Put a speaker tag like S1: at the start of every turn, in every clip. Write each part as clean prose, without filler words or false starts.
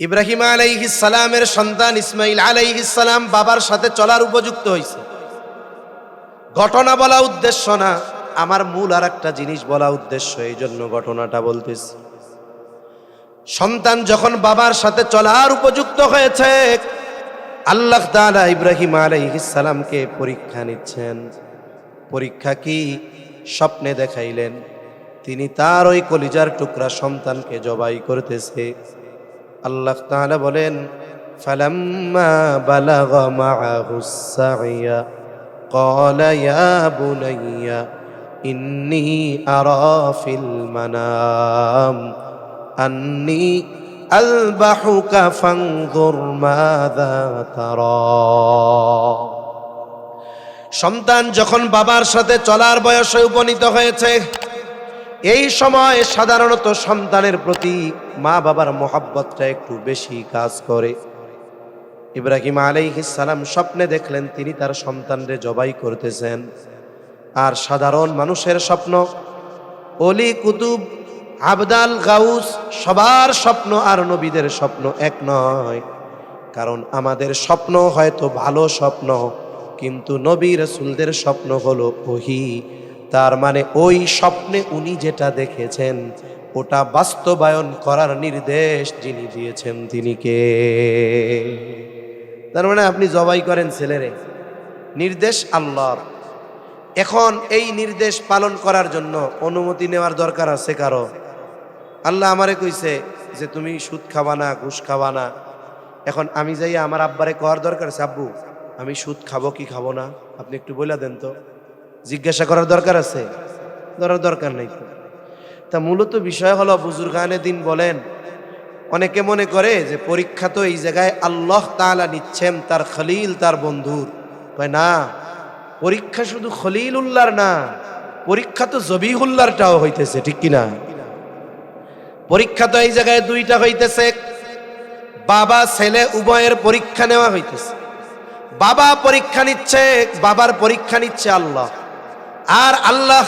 S1: ইব্রাহিম আলাইহিস সালামের সন্তান ইসমাইল আলাইহিস সালাম বাবার সাথে চলার উপযুক্ত হয়েছে। ঘটনা বলা উদ্দেশ্য না, আমার মূল আর একটা জিনিস বলা উদ্দেশ্য, এই জন্য ঘটনাটা বলতেছি। সন্তান যখন বাবার সাথে চলার উপযুক্ত হয়েছে, আল্লাহ তাআলা ইব্রাহিম আলাইহিস সালামকে পরীক্ষা নিচ্ছেন। পরীক্ষা কি? স্বপ্নে দেখাইলেন তিনি তার ওই কলিজার টুকরা সন্তানকে জবাই করতেছে। আল্লাহ তাআলা বলেন, ফালাম্মা বালাগা মাআহুস সাইয়া ক্বালা ইয়া বুনাইয়া ইন্নী আরা ফিল মানাম আন্নী আযবাহুকা ফানজুর মাযা তারা। সন্তান যখন বাবার সাথে চলার বয়সে উপনীত হয়েছে, এই সময় সাধারণত সন্তানের প্রতি মা বাবার মহব্বতটা একটু বেশি কাজ করে। ইব্রাহিম আলাইহিস সালাম স্বপ্নে দেখলেন তিনি তার সন্তানরে জবাই করতেছেন। আর সাধারণ মানুষের স্বপ্ন, অলি কুতুব আবদাল গাউস সবার স্বপ্ন আর নবীদের স্বপ্ন এক নয়। কারণ আমাদের স্বপ্ন হয়তো ভালো স্বপ্ন, কিন্তু নবী রাসূলদের স্বপ্ন হলো ওহী। তার মানে ওই স্বপ্নে উনি যেটা দেখেছেন ওটা বাস্তবায়ন করার নির্দেশ যিনি দিয়েছেন তিনি কে? তার মানে আপনি জবাই করেন ছেলেরে, নির্দেশ আল্লাহর। এখন এই নির্দেশ পালন করার জন্য অনুমতি নেওয়ার দরকার আছে কারো? আল্লাহ আমারে কইছে যে তুমি সুদ খাবা না, ঘুষ খাবা না। এখন আমি যাই আমার আব্বারে করার দরকার আছে, আব্বু আমি সুদ খাবো কি খাবো না, আপনি একটু বলে দেন তো। জিজ্ঞাসা করার দরকার আছে? দরকার নেই তো। তা মূলত বিষয় হলো, বুজুর্গানে দিন বলেন, অনেকে মনে করে যে পরীক্ষা তো এই জায়গায় আল্লাহ তাআলা নিচ্ছেন তার খলিল তার বন্ধুর। কয় না, পরীক্ষা শুধু খলিলুল্লাহর না, পরীক্ষা তো জবিহুল্লাহরটাও হইতেছে, ঠিক কিনা? পরীক্ষা তো এই জায়গায় দুইটা হইতেছে, বাবা ছেলে উভয়ের পরীক্ষা নেওয়া হইতেছে। বাবা পরীক্ষা নিচ্ছে, বাবার পরীক্ষা নিচ্ছে আল্লাহ। আর আল্লাহ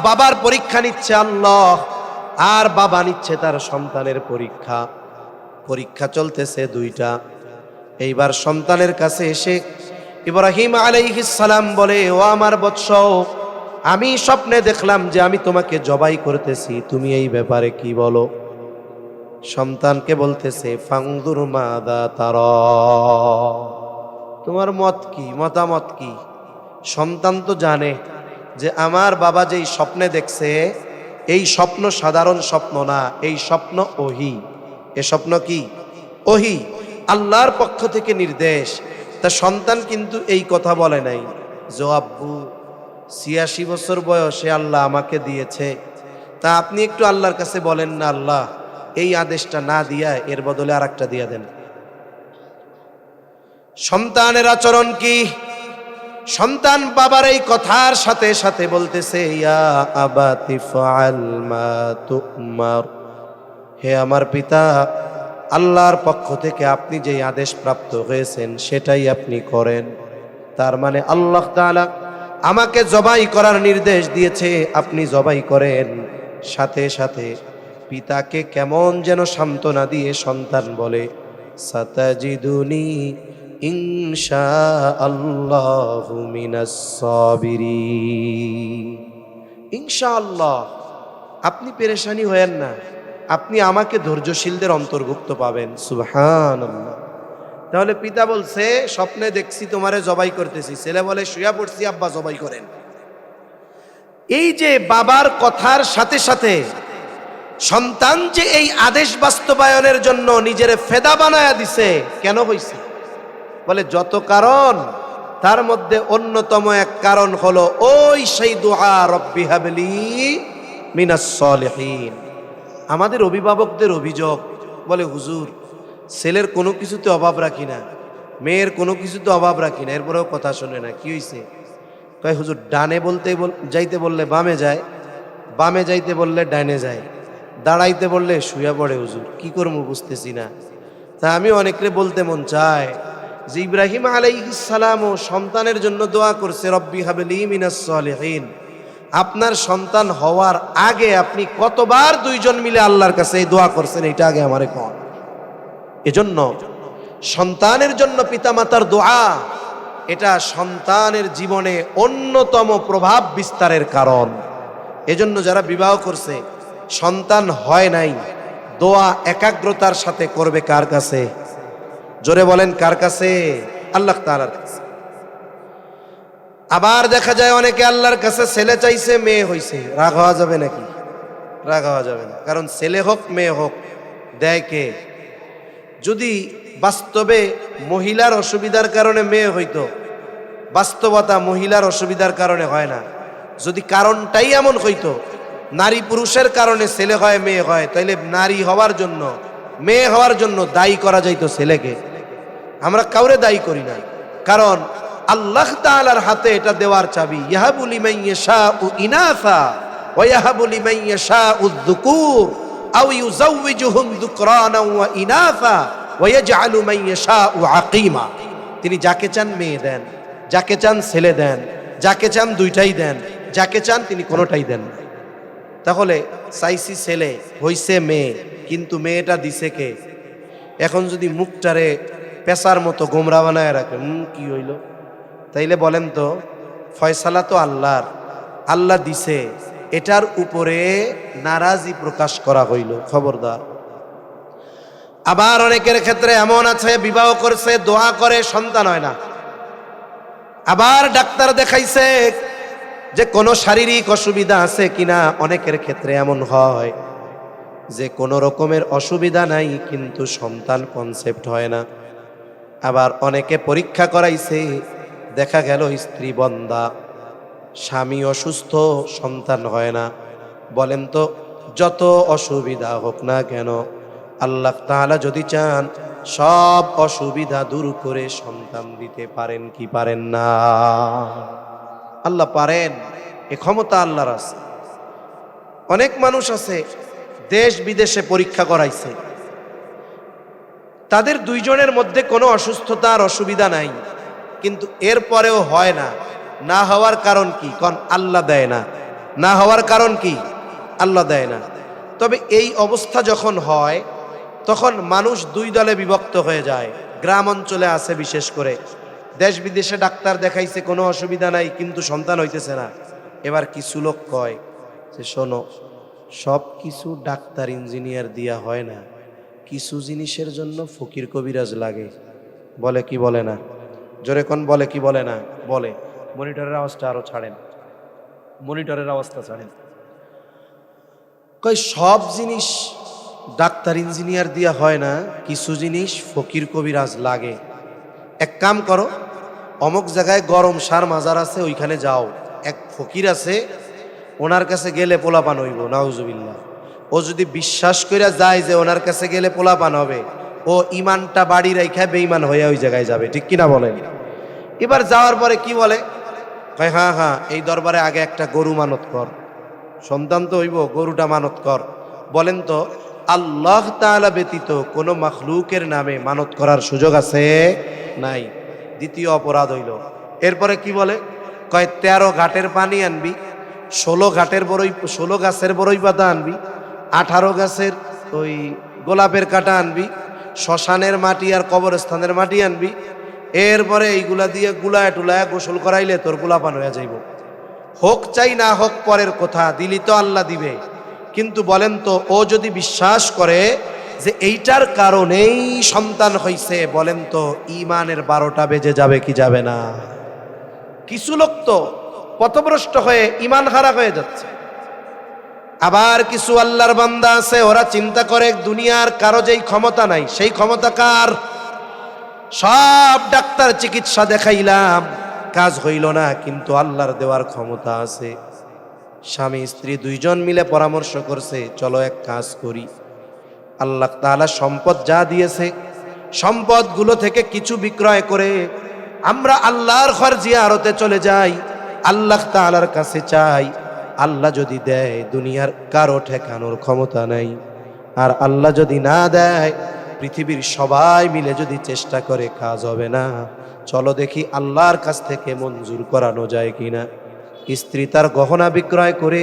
S1: বাবার পরীক্ষা নিচ্ছে আল্লাহ, আর বাবা নিচ্ছে তার সন্তানের পরীক্ষা। পরীক্ষা চলতেছে দুইটা। এইবার সন্তানের কাছে এসে ইব্রাহিম আলাইহিস সালাম বলে, ও আমার বৎস, আমি স্বপ্নে দেখলাম যে আমি তোমাকে জবাই করতেছি, তুমি এই ব্যাপারে কি বলো? সন্তানকে বলতেছে, ফানজুর মাযা তারা, তোমার মত কি, মতামত কি? সন্তান তো জানে যে আমার বাবা যেই স্বপ্নে দেখছে এই স্বপ্ন সাধারণ স্বপ্ন না, এই স্বপ্ন ওহী। এ স্বপ্ন কি? ওহী, আল্লাহর পক্ষ থেকে নির্দেশ। তা সন্তান কিন্তু এই কথা বলে নাই যে আব্বু ৮৬ বছর বয়সে আল্লাহ আমাকে দিয়েছে, তা আপনি একটু আল্লাহর কাছে বলেন না, আল্লাহ এই আদেশটা না দিয়া এর বদলে আর একটা দিয়া দেন। সন্তানের আচরণ কি? সন্তান বাবার এই কথার সাথে সাথে বলতেছে, ইয়া আবাতি ফাআল মা তুমার, হে আমার পিতা, আল্লাহর পক্ষ থেকে আপনি যে আদেশ প্রাপ্ত হয়েছেন সেটাই আপনি করেন। তার মানে আল্লাহ তাআলা আমাকে জবাই করার নির্দেশ দিয়েছে, আপনি জবাই করেন। সাথে সাথে পিতাকে কেমন যেন সান্ত্বনা দিয়ে সন্তান বলে, সাতাজিদুনি ইনশাআল্লাহু মিনাস সাবিরিন। ইনশাআল্লাহ, আপনি পেরেশানি হয়েন না, আপনি আমাকে ধৈর্যশীলদের অন্তর্ভুক্ত পাবেন। সুবহানাল্লাহ। তাহলে পিতা বলছে, স্বপ্নে দেখছি তোমারে জবাই করতেছি। ছেলে বলে, শুয়া পড়ছি আব্বা জবাই করেন। এই যে বাবার কথার সাথে সাথে সন্তান যে এই আদেশ বাস্তবায়নের জন্য নিজের ফেদা বানায়া দিছে, কেন হইছে? বলে যত কারণ, তার মধ্যে অন্যতম এক কারণ হলো ওই সেই দুআ, রব্বি হাবলি মিনাস সালিহিন। আমাদের অভিভাবকদের অভিযোগ, বলে হুজুর ছেলের কোনো কিছুতে অভাব রাখি না, মেয়ের কোনো কিছুতে অভাব রাখি না, এরপরেও কথা শোনে না, কি হইছে? কয় হুজুর ডানে যাইতে বললে বামে যায়, বামে যাইতে বললে ডানে যায়, দাঁড়াইতে বললে শুয়ে পড়ে। হুজুর কি করবো বুঝতেছি না। তা আমি অনেকরে বলতে মন চায় যে ইব্রাহিম আলাইহিস সালামও সন্তানের জন্য দোয়া করছে, রব্বি হাবলি মিনাস সালিহিন। আপনার সন্তান হওয়ার আগে আপনি কতবার দুইজন মিলে আল্লাহর কাছে এই দোয়া করছেন, এটা আগে আমারে কন। এজন্য সন্তানের জন্য পিতামাতার দোয়া এটা সন্তানের জীবনে অন্যতম প্রভাব বিস্তারের কারণ। এজন্য যারা বিবাহ করছে সন্তান হয় নাই, দোয়া একাগ্রতার সাথে করবে কার কাছে? জোরে বলেন কার কাছে? আল্লাহ তাআলার কাছে। আবার দেখা যায় অনেকে আল্লাহর কাছে ছেলে চাইছে, মেয়ে হইছে, রাগ হওয়া যাবে নাকি? রাগ হওয়া যাবে না, কারণ ছেলে হোক মেয়ে হোক দেয় কে? যদি বাস্তবে মহিলার অসুবিধার কারণে মেয়ে হইতো, বাস্তবতা মহিলার অসুবিধার কারণে হয় না। যদি কারণটাই এমন হইতো নারী পুরুষের কারণে ছেলে হয় মেয়ে হয়, তাইলে নারী হওয়ার জন্য মেয়ে হওয়ার জন্য দায়ী করা যাইতো ছেলেকে। আমরা কাউরে দায়ী করি না, কারণ আল্লাহ তাআলার হাতে এটা দেওয়ার চাবি। ইয়াহাবু লিমান ইয়াশাউ ইনাসা ওয়া ইয়াহাবু লিমান ইয়াশাউ যুকুর আও ইউযাওয়িজুহুম যুকরানা ওয়া ইনাসা ওয়া ইয়াজআলু মান ইয়াশাউ আকীমা। তিনি যাকে চান মেয়ে দেন, যাকে চান ছেলে দেন, যাকে চান দুইটাই দেন, যাকে চান তিনি কোনোটাই দেন না। তাহলে চাইছি ছেলে, হইছে মেয়ে, কিন্তু মেয়েটা দিছে কে? এখন যদি মুখটারে পেশার মতো গোমরা বানায় রাখে, কি হইল? তাইলে বলেন তো, ফয়সালা তো আল্লাহর, আল্লাহ দিছে, এটার উপরে নারাজি প্রকাশ করা হইল, খবরদার। আবার অনেকের ক্ষেত্রে এমন আছে বিবাহ করছে, দোয়া করে, সন্তান হয় না। আবার ডাক্তার দেখাইছে যে কোনো শারীরিক অসুবিধা আছে কিনা। অনেকের ক্ষেত্রে এমন হয় যে কোনো রকমের অসুবিধা নাই, কিন্তু সন্তান কনসেপ্ট হয় না। আবার অনেকে পরীক্ষা করাইছে, দেখা গেল স্ত্রী বন্দা, স্বামী অসুস্থ, সন্তান হয় না। বলেন তো, যত অসুবিধা হোক না কেন, আল্লাহ তাআলা যদি চান সব অসুবিধা দূর করে সন্তান দিতে পারেন কি পারেন না? আল্লাহ পারেন, এ ক্ষমতা আল্লাহর আছে। অনেক মানুষ আছে দেশ বিদেশে পরীক্ষা করাইছে, তাদের দুইজনের মধ্যে কোনো অসুস্থতার অসুবিধা নাই, কিন্তু এরপরেও হয় না। না হওয়ার কারণ কি? কোন আল্লাহ দেয় না। না হওয়ার কারণ কি? আল্লাহ দেয় না। তবে এই অবস্থা যখন হয়, তখন মানুষ দুই দলে বিভক্ত হয়ে যায়। গ্রাম অঞ্চলে আছে বিশেষ করে, দেশ বিদেশে ডাক্তার দেখাইছে, কোনো অসুবিধা নাই, কিন্তু সন্তান হইতেছে না। এবার কিছু লোক কয় যে শোনো, সব কিছু ডাক্তার ইঞ্জিনিয়ার দিয়া হয় না, কিছু জিনিসের জন্য ফকির কবিরাজ লাগে। বলে কি বলে না? জোরে কোন বলে কি বলে না? বলে। মনিটরের আওয়াজটা আরো ছাড়েন, মনিটরের আওয়াজটা ছাড়েন। কই সব জিনিস ডাক্তার ইঞ্জিনিয়ার দিয়া হয় না, কিছু জিনিস ফকির কবিরাজ লাগে। এক কাম করো, অমুক জায়গায় গরম সার মাজার আছে, ওইখানে যাও, এক ফকির আছে, ওনার কাছে গেলে পোলাপান হইব। নাউজুবিল্লাহ। ও যদি বিশ্বাস কইরা যায় যে ওনার কাছে গেলে পোলাপান হবে, ও ইমানটা বাড়ি রাইখা বেঈমান হইয়া ওই জায়গায় যাবে, ঠিক কিনা বলেন? এবার যাওয়ার পরে কি বলে? কয় হ্যাঁ হ্যাঁ, এই দরবারে আগে একটা গরু মানত কর, সন্তান তো হইব, গরুটা মানত কর। বলেন তো, আল্লাহ তাআলা ব্যতীত কোনো মাখলুকের নামে মানত করার সুযোগ আছে? নাই। দ্বিতীয় অপরাধ হইল। এরপরে কি বলে? কয় 13 ঘাটের পানি আনবি, 16 গাছের বড়ই পাতা আনবি, 18 গাছের ওই গোলাপের কাটা আনবি, শ্মশানের মাটি আর কবরস্থানের মাটি আনবি, এরপরে এইগুলা দিয়ে গুলায় টুলায় গোসল করাইলে তোর গোলাপান হয়ে যাইব। হোক চাই না হোক পরের কথা, দিলি তো আল্লাহ দিবে। কিন্তু বলেন তো, ও যদি বিশ্বাস করে যে এইটার কারণেই সন্তান হইছে, বলেন তো ঈমানের 12টা বেজে যাবে কি যাবে না? কিছু লোক তো পথভ্রষ্ট হয়ে ঈমান হারা হয়ে যাচ্ছে। আবার কিছু আল্লাহর বান্দা আছে, ওরা চিন্তা করে দুনিয়ার কারো যেই ক্ষমতা নাই, সেই ক্ষমতা কার? সব ডাক্তার চিকিৎসা দেখাইলাম, কাজ হইল না, কিন্তু আল্লাহর দেওয়ার ক্ষমতা আছে। স্বামী স্ত্রী দুইজন মিলে পরামর্শ করছে, চলো এক কাজ করি, আল্লাহ তাআলা সম্পদ যা দিয়েছে, সম্পদগুলো থেকে কিছু বিক্রয় করে আমরা আল্লাহর ঘর জিয়ারতে চলে যাই, আল্লাহ তাআলার কাছে চাই। আল্লাহ যদি দেয়, দুনিয়ার কারো ঠেকানোর ক্ষমতা নাই। আর আল্লাহ যদি না দেয়, পৃথিবীর সবাই মিলে যদি চেষ্টা করে, কাজ হবে না। চলো দেখি আল্লাহর কাছ থেকে মঞ্জুর করানো যায় কিনা। স্ত্রী তার গহনা বিক্রয় করে,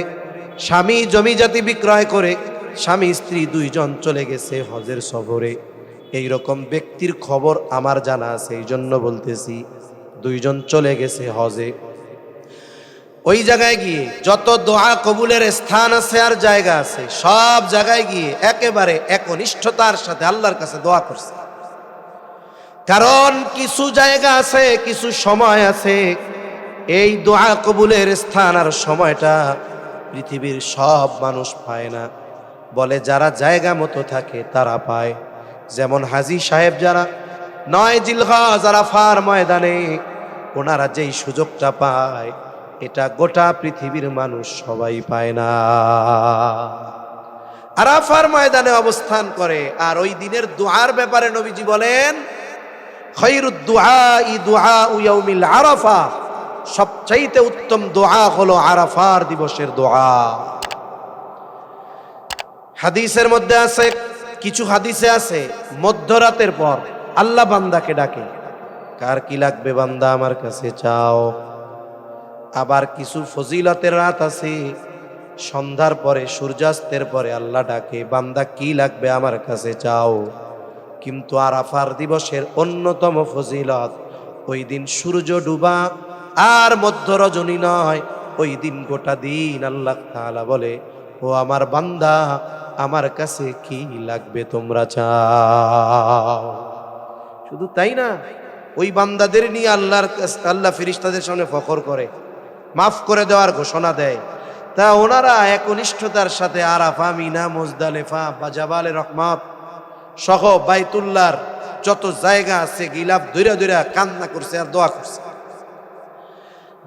S1: স্বামী জমি জাতি বিক্রয় করে, স্বামী স্ত্রী দুইজন চলে গেছে হজের সফরে। এই রকম ব্যক্তির খবর আমার জানা আছে, এই জন্য বলতেছি। দুইজন চলে গেছে হজে। ওই জায়গায় গিয়ে যত দোয়া কবুলের স্থান আছে আর জায়গা আছে, সব জায়গায় গিয়ে একেবারে একনিষ্ঠতার সাথে আল্লাহর কাছে দোয়া করছে। কারণ কিছু জায়গা আছে, কিছু সময় আছে, এই দোয়া কবুলের স্থান আর সময়টা পৃথিবীর সব মানুষ পায় না। বলে যারা জায়গা মতো থাকে তারা পায়। যেমন হাজী সাহেব যারা 9 জিলহজ আরাফার ময়দানে ওনারা যেই সুযোগটা পায়, এটা গোটা পৃথিবীর মানুষ সবাই পায় না। আরাফার ময়দানে অবস্থান করে। আর ওই দিনের দুআর ব্যাপারে নবীজি বলেন, খায়রুদ দুআই দুআউ ইয়াউমিল আরাফা, সবচাইতে উত্তম দোয়া হলো আরাফার দিবসের দোয়া। হাদিসের মধ্যে আছে, কিছু হাদিসে আছে, মধ্যরাতের পর আল্লাহ বান্দাকে ডাকে, কার কি লাগবে বান্দা আমার কাছে চাও। আবার কিছু ফজিলতের রাত আছে, সন্ধ্যার পরে সূর্যাস্তের পরে আল্লাহ ডাকে, বান্দা কি লাগবে আমার কাছে চাও। কিন্তু আরাফার দিবসের অন্যতম ফজিলত, ওই দিন সূর্য ডুবা আর মধ্য রজনী নয়, ওই দিন গোটা দিন আল্লাহ তাআলা বলে, ও আমার বান্দা আমার কাছে কি লাগবে তোমরা চাও। শুধু তাই না, ওই বান্দাদের নিয়ে আল্লাহ ফেরেশতাদের সামনে ফখর করে, মাফ করে দেওয়ার ঘোষণা দেয়। তা ওনারা একনিষ্ঠতার সাথে আরাফা, মিনা, মুজদালিফা বা জাবালে রহমত সহ বাইতুল্লাহর যত জায়গা আছে গিলাফ ধইরা ধইরা কান্না করছে আর দোয়া করছে।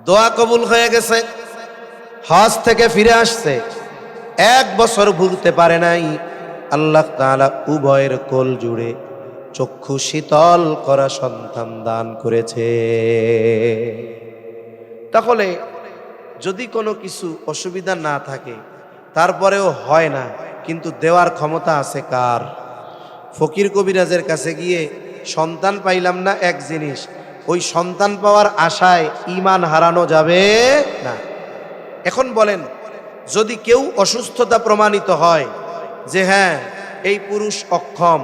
S1: দোয়া কবুল হয়ে গেছে। হজ থেকে ফিরে আসছে, 1 বছর ভুলতে পারে নাই। আল্লাহ তাআলা উভয়ের কোল জুড়ে চক্ষু শীতল করা সন্তান দান করেছে। তাহলে যদি কোনো কিছু অসুবিধা না থাকে, তারপরেও হয় না, কিন্তু দেওয়ার ক্ষমতা আছে কার? ফকির কবিরাজের কাছে গিয়ে সন্তান পাইলাম না এক জিনিস, ওই সন্তান পাওয়ার আশায় ঈমান হারানো যাবে না। এখন বলেন, যদি কেউ অসুস্থতা প্রমাণিত হয় যে হ্যাঁ এই পুরুষ অক্ষম,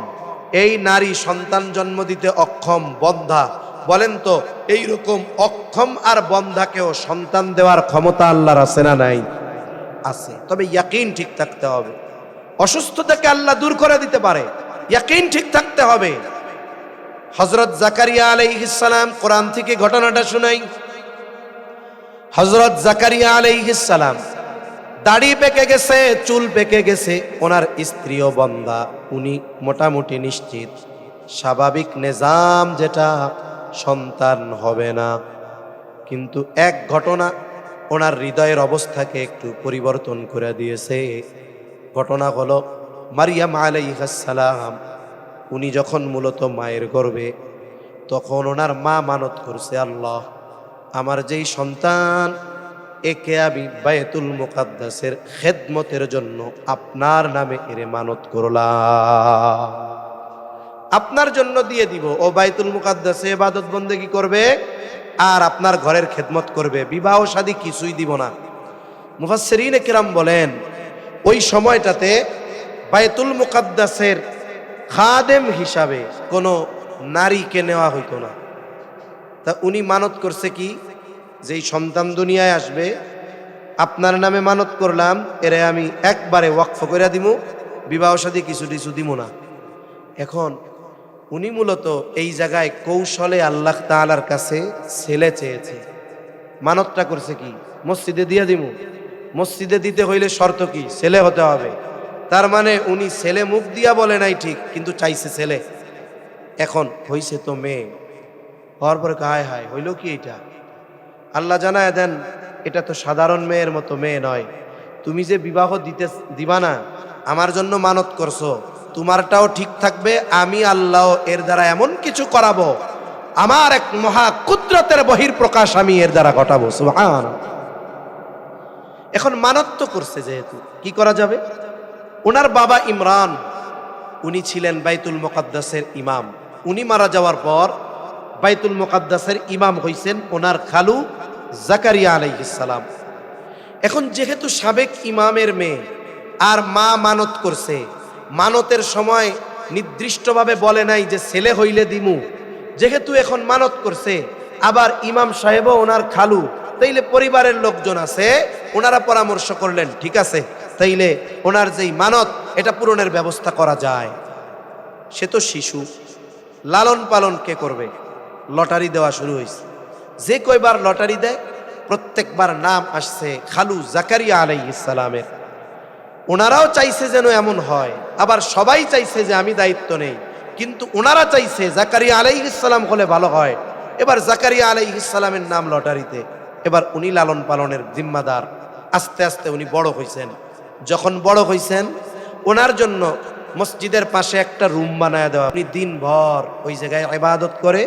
S1: এই নারী সন্তান জন্ম দিতে অক্ষম, বন্ধা, বলেন তো এই রকম অক্ষম আর বন্ধাকেও সন্তান দেওয়ার ক্ষমতা আল্লাহর আছে না নাই? আছে। তবে ইয়াকিন ঠিক থাকতে হবে। অসুস্থতাকে আল্লাহ দূর করে দিতে পারে, ইয়াকিন ঠিক থাকতে হবে। হযরত জাকারিয়া আলাইহিস সালাম, কোরআন থেকে ঘটনাটা শুনাই। হযরত জাকারিয়া আলাইহিস সালাম দাড়ি পেকে গেছে, চুল পেকে গেছে, ওনার স্ত্রীও বন্ধা, উনি মোটামুটি নিশ্চিত স্বাভাবিক নিজাম যেটা সন্তান হবে না। কিন্তু এক ঘটনা ওনার হৃদয়ের অবস্থাকে একটু পরিবর্তন করে দিয়েছে। ঘটনা হলো মারিয়াম আলাইহিস সালাম, উনি যখন মূলত মায়ের গর্ভে, তখন ওনার মা মানত করছে, আল্লাহ আমার যেই সন্তান, একে আমি বাইতুল মুকাদ্দাসের খেদমতের জন্য আপনার নামে এরে মানত করলাম, আপনার জন্য দিয়ে দিব। ও বাইতুল মুকাদ্দাসে ইবাদত বন্দেগী করবে আর আপনার ঘরের খেদমত করবে, বিবাহ শাদী কিছুই দিব না। মুফাসসিরিনে কিরাম বলেন, ওই সময়টাতে বাইতুল মুকাদ্দাসের খাদেম হিসাবে কোনো নারীকে নেওয়া হইতো না। তা উনি মানত করছে কি, যেই সন্তান দুনিয়ায় আসবে আপনার নামে মানত করলাম, এরে আমি একবারে ওয়াকফ করে দিব, বিবাহ শাদী কিছু দিব না। এখন উনি মূলত এই জায়গায় কৌশলে আল্লাহ তাআলার কাছে ছেলে চেয়েছে। মানতটা করছে কি, মসজিদে দিয়ে দিব। মসজিদে দিতে হইলে শর্ত কি, ছেলে হতে হবে। তার মানে উনি ছেলে মুখ দিয়া বলে নাই ঠিক, কিন্তু চাইছে ছেলে। এখন হইছে তো মেয়ে, হওয়ার পরে হায় হায় হইল কি এটা? আল্লাহ জানায় দেন, এটা তো সাধারণ মেয়ের মতো মেয়ে নয়। তুমি যে বিবাহ দিবা না, আমার জন্য মানত করছো, তোমারটাও ঠিক থাকবে, আমি আল্লাহ এর দ্বারা এমন কিছু করাবো, আমার এক মহা কুদরতের বহির প্রকাশ আমি এর দ্বারা ঘটাবো। সুবহানাল্লাহ। এখন মানত তো করছে, যেহেতু কি করা যাবে? ওনার বাবা ইমরান, উনি ছিলেন বাইতুল মুকাদ্দাসের ইমাম। উনি মারা যাওয়ার পর বাইতুল মুকাদ্দাসের ইমাম হইছেন ওনার খালু জাকারিয়া আলাইহিস সালাম। এখন যেহেতু সাবেক ইমামের মেয়ে আর মা মানত করছে, মানতের সময় নির্দিষ্টভাবে বলে নাই যে ছেলে হইলে দিমু। যেহেতু এখন মানত করছে, আবার ইমাম সাহেবও ওনার খালু, তাইলে পরিবারের লোকজন আছে, ওনারা পরামর্শ করলেন ঠিক আছে, তাইলে ওনার যেই মানত এটা পূরণের ব্যবস্থা করা যায়। সে তো শিশু, লালন পালন কে করবে? লটারি দেওয়া শুরু হয়েছে। যে কয়বার লটারি দেয় প্রত্যেকবার নাম আসছে খালু জাকারিয়া আলাইহিস সালামের। ওনারাও চাইছে যেন এমন হয়, আবার সবাই চাইছে যে আমি দায়িত্ব নেই, কিন্তু ওনারা চাইছে জাকারিয়া আলাইহিস সালাম হলে ভালো হয়। এবার জাকারিয়া আলাইহিস সালামের নাম লটারিতে, এবার উনি লালন পালনের জিম্মাদার। আস্তে আস্তে উনি বড় হয়েছেন। যখন বড় হয়েছেন, ওনার জন্য মসজিদের পাশে একটা রুম বানায় দেওয়া। উনি দিনভর ওই জায়গায় ইবাদত করে,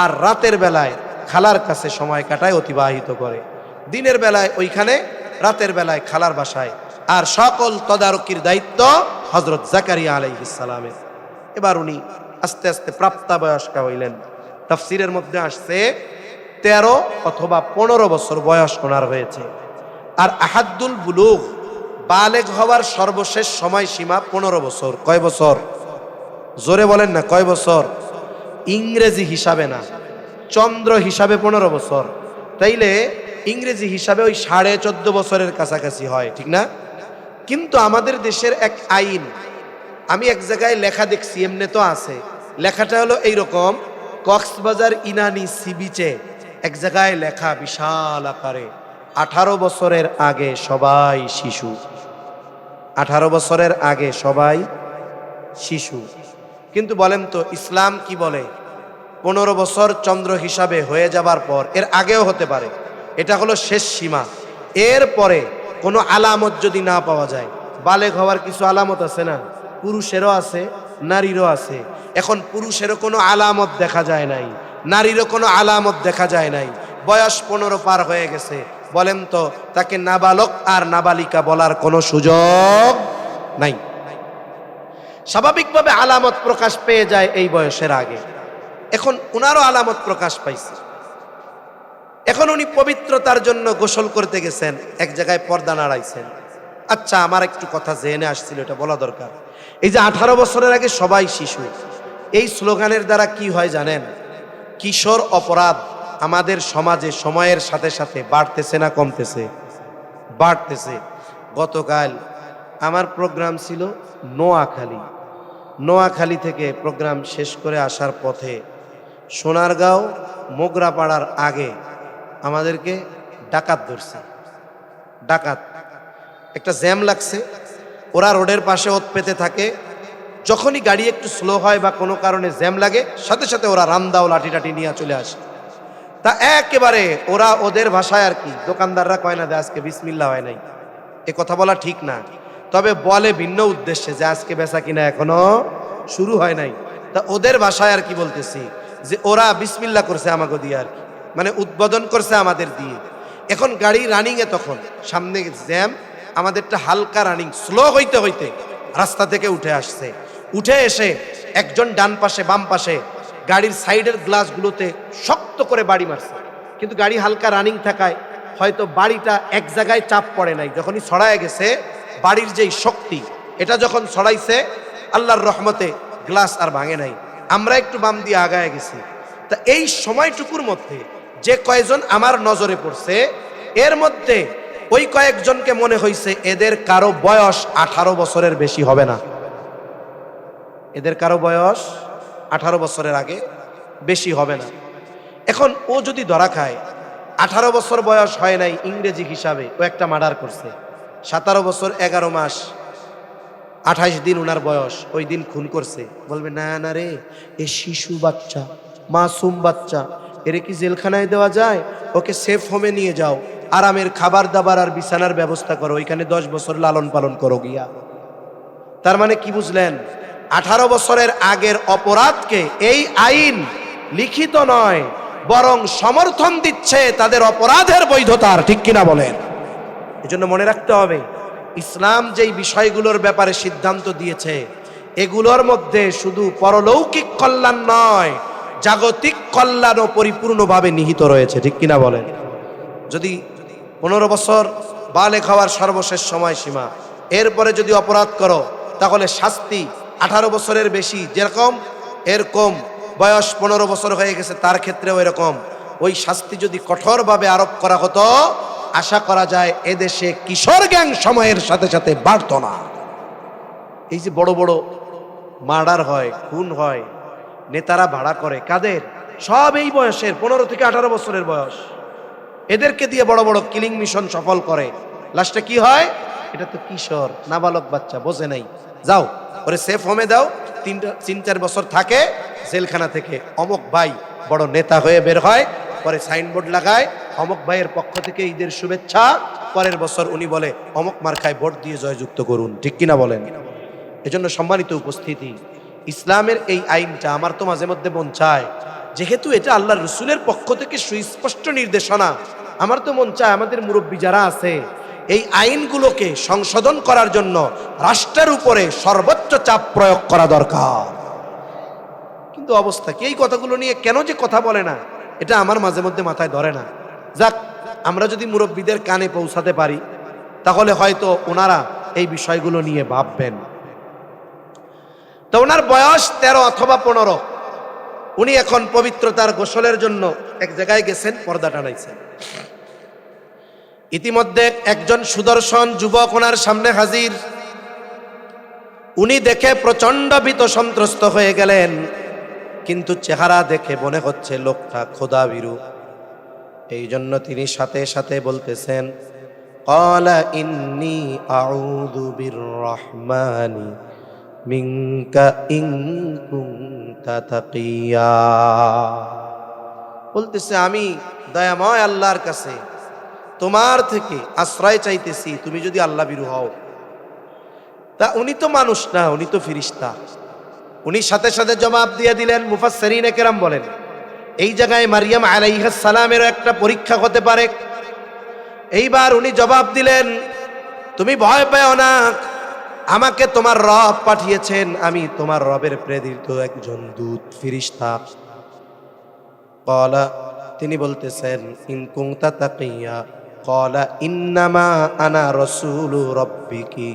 S1: আর রাতের বেলায় খালার কাছে সময় কাটায়, অতিবাহিত করে। দিনের বেলায় ওইখানে, রাতের বেলায় খালার বাসায়। আর সকল তদারকির দায়িত্ব হযরত জাকারিয়া আলাইহিস সালামের। এবার উনি আস্তে আস্তে প্রাপ্তবয়স্কা হইলেন। তাফসীরের মধ্যে আসছে 13 অথবা 15 বছর বয়স ওনার হয়েছে। আর আহাদ্দুল বুলুগ, বালেগ হওয়ার সর্বশেষ সময়সীমা 15 বছর। কয় বছর? জোরে বলেন না, কয় বছর? ইংরেজি হিসাবে না, চন্দ্র হিসাবে 15 বছর। তাইলে ইংরেজি হিসাবে ওই 14.5 বছরের কাছাকাছি হয়, ঠিক না? কিন্তু আমাদের দেশের এক আইন, আমি এক জায়গায় লেখা দেখছি, এমনি তো আছে, লেখাটা হলো এইরকম, কক্সবাজার ইনানি সি বিচে এক জায়গায় লেখা বিশাল আকারে, 18 বছরের আগে সবাই শিশু। 18 বছরের আগে সবাই শিশু। কিন্তু বলেন তো ইসলাম কি বলে? 15 বছর চন্দ্র হিসাবে হয়ে যাবার পর, এর আগেও হতে পারে, এটা হলো শেষ সীমা। এরপরে কোনো আলামত যদি না পাওয়া যায়, বালেগ হওয়ার কিছু আলামত আছে না, পুরুষেরও আছে নারীরও আছে। এখন পুরুষেরও কোনো আলামত দেখা যায় নাই, নারীরও কোনো আলামত দেখা যায় নাই, বয়স 15 পার হয়ে গেছে। বলেন তো তাকে নাবালক আর নাবালিকা বলার কোনো সুযোগ নাই। স্বাভাবিকভাবে আলামত প্রকাশ পেয়ে যায় এই বয়সের আগে। এখন উনারও আলামত প্রকাশ পাইছে। এখন উনি পবিত্রতার জন্য গোসল করতে গেছেন, এক জায়গায় পর্দা নাড়াইছেন। আচ্ছা, আমার একটু কথা জেনে আসছিল, এটা বলা দরকার। এই যে 18 বছরের আগে সবাই শিশু, এই স্লোগানের দ্বারা কি হয় জানেন? কিশোর অপরাধ আমাদের সমাজে সময়ের সাথে সাথে বাড়তেছে না কমতেছে? বাড়তেছে। গতকাল আমার প্রোগ্রাম ছিল নোয়াখালী। নোয়াখালী থেকে প্রোগ্রাম শেষ করে আসার পথে সোনারগাঁও মোগরাপাড়ার আগে আমাদেরকে ডাকাত ধরছে। ডাকাত, একটা জ্যাম লাগছে, ওরা রোডের পাশে ওত পেতে থাকে। যখনই গাড়ি একটু স্লো হয় বা কোনো কারণে জ্যাম লাগে, সাথে সাথে ওরা রামদাও লাঠি টাঠি নিয়ে চলে আসে। তা একেবারে ওরা ওদের ভাষায় আর কি, দোকানদাররা কয় না যে আজকে বিসমিল্লাহ হয় নাই, এ কথা বলা ঠিক না, তবে বলে ভিন্ন উদ্দেশ্যে যে আজকে বেচা কিনা এখনো শুরু হয় নাই। তা ওদের ভাষায় আর কি বলতেছি যে ওরা বিসমিল্লাহ করছে আমাকে দিয়ে, আর কি মানে উদ্বোধন করছে আমাদের দিয়ে। এখন গাড়ি রানিংয়ে, তখন সামনে জ্যাম, আমাদেরটা হালকা রানিং, স্লো হইতে হইতে রাস্তা থেকে উঠে আসছে। উঠে এসে একজন ডান পাশে বাম পাশে গাড়ির সাইডের গ্লাসগুলোতে শক্ত করে বাড়ি মারছে। কিন্তু গাড়ি হালকা রানিং থাকায় হয়তো বাড়িটা এক জায়গায় চাপ পড়ে নাই। যখনই ছড়ায় গেছে বাড়ির যেই শক্তি, এটা যখন ছড়াইছে, আল্লাহর রহমতে গ্লাস আর ভাঙে নাই। আমরা একটু বাম দিয়ে আগায় গেছি। তা এই সময়টুকুর মধ্যে যে কয়েকজন আমার নজরে পড়ছে, এর মধ্যে ওই কয়েকজনকে মনে হয়েছে এদের কারো বয়স 18 বছরের বেশি হবে না। এদের কারো বয়স 18 বছরের আগে বেশি হবে না। এখন ও যদি ধরা খায়, 18 বছর বয়স হয় নাই ইংরেজি হিসাবে, ও একটা মার্ডার করছে, 17 বছর 11 মাস 28 দিন ওনার বয়স, ওই দিন খুন করছে, বলবে না না রে, এ শিশু বাচ্চা, মাসুম বাচ্চা, এরে কি জেলখানায় দেওয়া যায়? ওকে সেফ হোমে নিয়ে যাও, আরামের খাবার দাবার আর বিছানার ব্যবস্থা করো, ওইখানে 10 বছর লালন পালন করো গিয়া। তার মানে কি বুঝলেন? 18 বছরের আগের অপরাধকে এই আইন লিখিত নয়, বরং সমর্থন দিচ্ছে তাদের অপরাধের বৈধতার, ঠিক কিনা বলেন? এজন্য মনে রাখতে হবে, ইসলাম যেই বিষয়গুলোর ব্যাপারে সিদ্ধান্ত দিয়েছে, এগুলোর মধ্যে শুধু পরলৌকিক কল্যাণ নয়, জাগতিক কল্যাণও পরিপূর্ণভাবে নিহিত রয়েছে, ঠিক কিনা বলেন? যদি 15 বছর বালেগ হওয়ার সর্বশেষ সময়সীমা, এরপরে যদি অপরাধ করো তাহলে শাস্তি 18 বছরের বেশি যেরকম, এরকম বয়স 15 বছর হয়ে গেছে তার ক্ষেত্রেও এরকম, ওই শাস্তি যদি কঠোরভাবে আরোপ করা হতো, আশা করা যায় এদেশে কিশোর গ্যাং সময়ের সাথে সাথে বাড়তো না। এই যে বড় বড় মার্ডার হয়, খুন হয়, নেতারা ভাড়া করে কাদের? সব এই বয়সের 15 থেকে 18 বছরের বয়স। এদেরকে দিয়ে বড় বড় কিলিং মিশন সফল করে। লাস্টে কি হয়? এটা তো কিশোর, নাবালক বাচ্চা, বোঝে নাই, যাও ওরে সেফ হোমে দাও, 3-4 বছর থাকে জেলখানা থেকে। অমুক ভাই বড় নেতা হয়ে বের হয়, পরে সাইনবোর্ড লাগায় অমুক ভাইয়ের পক্ষ থেকে ঈদের শুভেচ্ছা, পরের বছর উনি বলে অমুক মার্কায় ভোট দিয়ে জয়যুক্ত করুন। ঠিক কিনা বলেন? এজন্য সম্মানিত উপস্থিতি, ইসলামের এই আইনটা আমার তো মাঝে মধ্যে মন চায়, যেহেতু এটা আল্লাহর রসুলের পক্ষ থেকে সুস্পষ্ট নির্দেশনা, আমার তো মন চায় আমাদের মুরব্বী যারা আছে এই আইনগুলোকে সংশোধন করার জন্য রাষ্ট্রের উপরে সর্বোচ্চ চাপ প্রয়োগ করা দরকার। কিন্তু অবস্থা কি? এই কথাগুলো নিয়ে কেন যে কথা বলে না, এটা আমার মাঝে মধ্যে মাথায় ধরে না। যাক, আমরা যদি মুরব্বীদের কানে পৌঁছাতে পারি তাহলে হয়তো ওনারা এই বিষয়গুলো নিয়ে ভাববেন। তো ওনার বয়স 13 অথবা 15, উনি এখন পবিত্রতার গোসলের জন্য এক জায়গায় গেছেন, পর্দা টানাইছেন। ইতিমধ্যে একজন সুদর্শন যুবক ওনার সামনে হাজির। উনি দেখে প্রচন্ড ভীত সন্ত্রস্ত হয়ে গেলেন, কিন্তু চেহারা দেখে মনে হচ্ছে লোকটা খোদাভীরু। এই জন্য তিনি সাথে সাথে বলতেছেন, ক্বালা ইন্নী আউযু বিররহমানি মিনকা ইন কুনতা তাকিয়া। বলতেছে, আমি দয়াময় আল্লাহর কাছে তোমার থেকে আশ্রয় চাইতেছি, তুমি যদি আল্লাহ ভীরু হও। তা উনি তো মানুষ না, উনি তো ফেরেশতা। উনি সাথে সাথে জবাব দিয়ে দিলেন। মুফাসসিরিনে কেরাম বলেন, এই জায়গায় মারিয়াম আলাইহিস সালামের একটা পরীক্ষা হতে পারে। এইবার উনি জবাব দিলেন, তুমি ভয় পেও না, আমাকে তোমার রব পাঠিয়েছেন, আমি তোমার রবের প্রেরিত একজন দূত, ফেরেশতা। ক্বালা, তিনি বলতেছেন, ইন কুনতা তাকিয়া, ক্বালা ইন্নামা আনা রাসূলু রাব্বিকি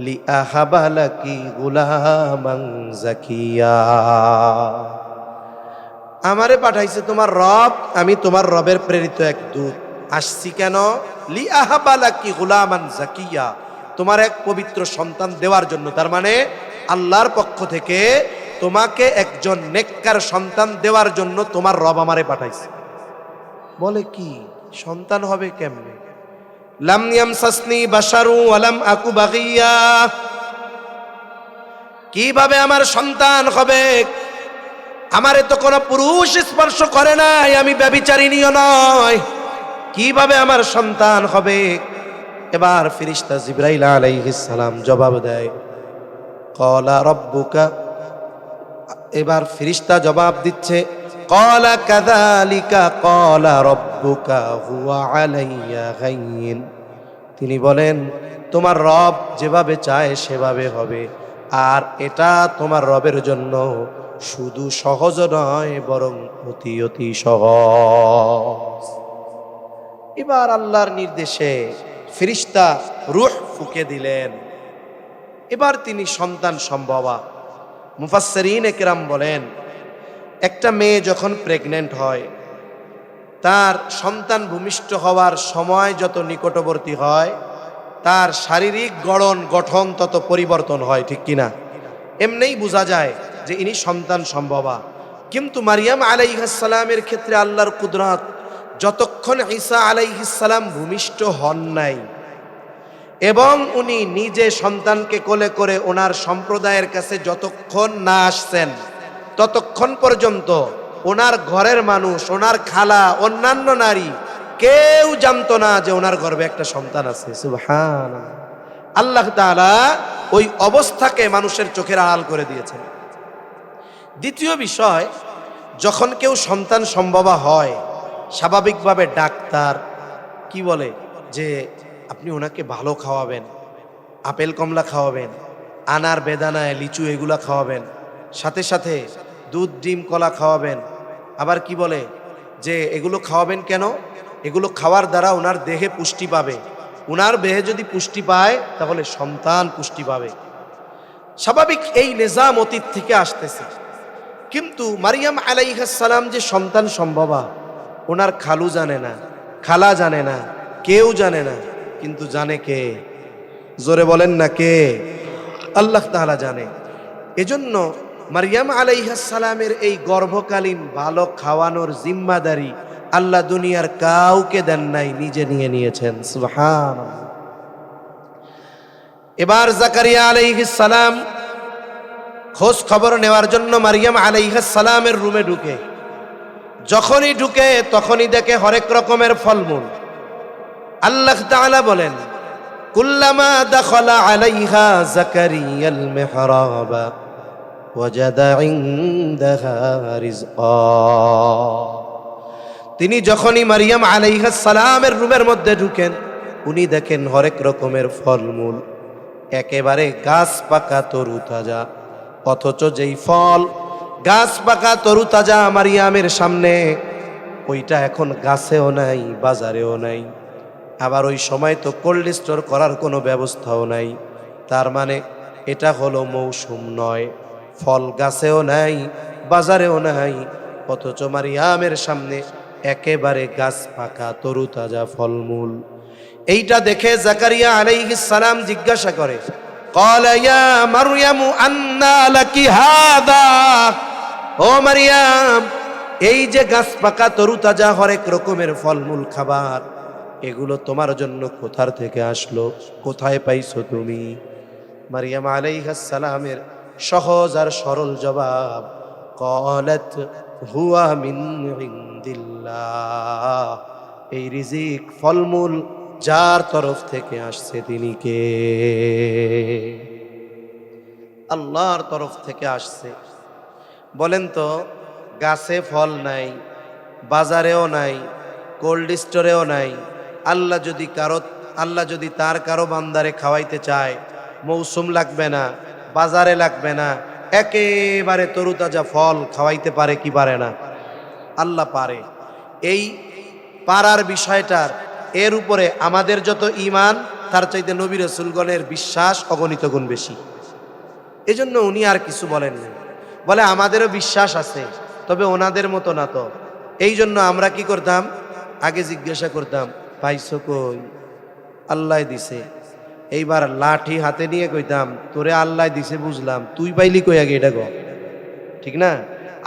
S1: লিআহাবা লাকি গুলামান যাকিয়া। আমারে পাঠাইছে তোমার রব, আমি তোমার রবের প্রেরিত এক দূত। আসছি কেন? লিআহাবা লাকি গুলামান যাকিয়া, তোমার এক পবিত্র সন্তান দেওয়ার জন্য। তার মানে আল্লাহর পক্ষ থেকে তোমাকে একজন নেককার সন্তান দেওয়ার জন্য তোমার রব আমারে পাঠাইছে। বলে কি সন্তান হবে কেমনে? লাম ইয়ামসাসনি বাশারু ওয়া লাম আকু বাগিয়া, কিভাবে আমার সন্তান হবে? আমারে তো কোনো পুরুষ স্পর্শ করে নাই, আমি ব্যভিচারিণীও নয়, কিভাবে আমার সন্তান হবে? এবার ফেরেশতা জিবরাইল আলাইহিস সালাম জবাব দেয়, ক্বালা রাব্বুকা। এবার ফেরেশতা জবাব দিচ্ছে, ক্বালা কাযালিকা ক্বালা রাব্বুকা হুয়া আলাইয়া গায়্যিন। তিনি বলেন, তোমার রব যেভাবে চায় সেভাবে হবে, আর এটা তোমার রবের জন্য শুধু সহজ নয়, বরং অতি অতি সহজ। এবার আল্লাহর নির্দেশে ফেরেশতা রূহ ফুঁকে দিলেন। এবার তিনি সন্তান সম্ভবা। মুফাসসিরিনে কেরাম বলেন, একটা মেয়ে যখন প্রেগনেন্ট হয়, তার সন্তান ভূমিষ্ঠ হওয়ার সময় যত নিকটবর্তী হয়, তার শারীরিক গঠন তত পরিবর্তন হয়। ঠিক কিনা? এমনিই বোঝা যায় যে ইনি সন্তান সম্ভবা। কিন্তু মারিয়াম আলাইহিস সালামের ক্ষেত্রে আল্লাহর কুদরত, যতক্ষণ ঈসা আলাইহিস সালাম ভূমিষ্ঠ হন নাই এবং উনি নিজে সন্তানকে কোলে করে ওনার সম্প্রদায়ের কাছে যতক্ষণ না আসছেন, ততক্ষণ পর্যন্ত ওনার ঘরের মানুষ, ওনার খালা, অন্যান্য নারী কেউ জানতো না যে ওনার গর্ভে একটা সন্তান আছে। সুবহানাল্লাহ। আল্লাহ তাআলা ওই অবস্থাকে মানুষের চোখের আড়াল করে দিয়েছেন। দ্বিতীয় বিষয়, যখন কেউ সন্তান সম্ভবা হয়, স্বাভাবিকভাবে ডাক্তার কি বলে যে আপনি ওনাকে ভালো খাওয়াবেন, আপেল কমলা খাওয়াবেন, আনার বেদানায় লিচু এগুলা খাওয়াবেন, সাথে সাথে দুধ ডিম কলা খাওয়াবেন। আবার কি বলে যে এগুলো খাওয়াবেন কেন? এগুলো খাওয়ার দ্বারা ওনার দেহে পুষ্টি পাবে, ওনার দেহে যদি পুষ্টি পায় তাহলে সন্তান পুষ্টি পাবে। স্বাভাবিক এই নিজাম অতীত থেকে আসতেছে। কিন্তু মারিয়াম আলাইহিস সালাম যে সন্তান সম্ভবা, ওনার খালু জানে না, খালা জানে না, কেউ জানে না, কিন্তু জানে কে? জোরে বলেন না কে? আল্লাহ তাআলা জানে। এজন্য মারিয়াম আলাইহিস সালামের এই গর্ভকালীন বালক খাওয়ানোর জিম্মাদারি আল্লাহ দুনিয়ার কাউকে দেন নাই, নিজে নিয়ে নিয়েছেন। সুবহানাল্লাহ। এবার জাকারিয়া আলাইহিস সালাম খোঁজ খবর নেওয়ার জন্য মারিয়াম আলাইহিস সালামের রুমে ঢুকে। যখনই ঢুকে তখনই দেখে হরেক রকমের ফলমূল। আল্লাহ তাআলা বলেন, কুল্লামা দাখালা আলাইহা জাকারিয়াল মিহরাবা ওয়াজাদা ইনদাহা রিজকা। তিনি যখনই মারিয়াম আলাইহিস সালামের রুমের মধ্যে ঢুকেন, উনি দেখেন হরেক রকমের ফলমূল, একেবারে গাছ পাকা তরুতাজা। অথচ যেই ফল গাছ পাকা তরুতাজা মারিয়ামের সামনে, ওইটা এখন গাছেও নাই, বাজারেও নাই। আবার ওই সময় তো কোল্ড স্টোর করার কোনো ব্যবস্থাও নাই। তার মানে এটা হলো মৌসুম নয়, ফল গাছেও নাই, বাজারেও নাই। অথচ মারিয়ামের সামনে একেবারে গাছ পাকা তরুতাজা ফলমূল। এইটা দেখে জাকারিয়া আলাইহিস সালাম জিজ্ঞাসা করে, ক্বালা ইয়া মারইয়ামু আন্না লাকি হাদা। ও মারিয়াম, এই যে গাছ পাকা তরুতাজা হরেক রকমের ফলমূল খাবার, এগুলো তোমার জন্য কোথার থেকে আসলো, কোথায় পাইছো তুমি? মারিয়াম আলাইহিস সালামের সহজ আর সরল জবাব, ক্বালাত হুয়া মিন ইনদিল্লাহ। এই রিজিক ফলমূল যার তরফ থেকে আসছে তিনি কে? আল্লাহর তরফ থেকে আসছে। বলেন তো, গাছে ফল নাই, বাজারেও নাই, কোল্ড স্টোরেও নাই। আল্লাহ যদি তার কারো বান্দারে খাওয়াইতে চায়, মৌসুম লাগবে না, বাজারে লাগবে না, একেবারে তরুতাজা ফল খাওয়াইতে পারে কি পারে না? আল্লাহ পারে। এই পারার বিষয়টার এর উপরে আমাদের যত ঈমান, তার চাইতে নবী রাসূলগণের বিশ্বাস অগণিত গুণ বেশি। এজন্য উনি আর কিছু বলেন না, বলে আমাদেরও বিশ্বাস আছে, তবে ওনাদের মতো না। তো এই জন্য আমরা কি করতাম, আগে জিজ্ঞাসা করতাম, পাইছো কই? আল্লাহ দিছে। এইবার লাঠি হাতে নিয়ে কইতাম, তোরে আল্লাহ দিছে বুঝলাম, তুই পাইলি কই আগে এটা গো? ঠিক না?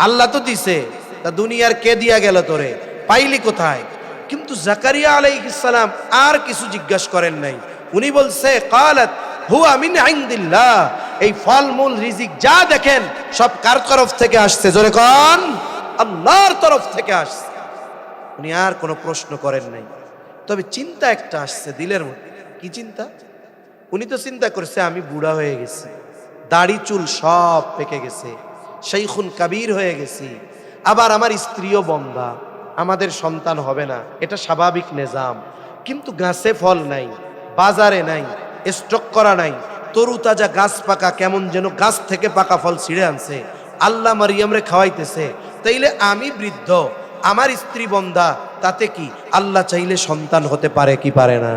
S1: আল্লাহ তো দিছে, তা দুনিয়ার কে দিয়া গেল তোরে, পাইলি কোথায়? কিন্তু জাকারিয়া আলাইহিস সালাম আর কিছু জিজ্ঞাসা করেন নাই। উনি বলছে, ক্বালাত হুয়া মিন ইনদিল্লাহ। এই ফলমূল রিজিক যা দেখেন সব কার তরফ থেকে আসছে? জোরে কোন? আল্লাহর তরফ থেকে আসছে। উনি আর কোনো প্রশ্ন করেন নাই। তবে চিন্তা একটা আসছে দিলের মধ্যে। কি চিন্তা? উনি তো চিন্তা করছে, আমি বুড়া হয়ে গেছি, দাড়ি চুল সব পেকে গেছে, শাইখুন কাবীর হয়ে গেছি, আবার আমার স্ত্রীও বন্ধা, আমাদের সন্তান হবে না, এটা স্বাভাবিক নিজাম। কিন্তু গাছে ফল নাই, বাজারে নাই, স্টক করা নাই, তরুতাজা গাছ পাকা, কেমন যেন গাছ থেকে পাকা ফল ছিঁড়ে আনছে, আল্লাহ মারিয়ামরে খাওয়াইতেছে। তাইলে আমি বৃদ্ধ, আমার স্ত্রী বন্ধা, তাতে কি? আল্লাহ চাইলে সন্তান হতে পারে কি পারে না?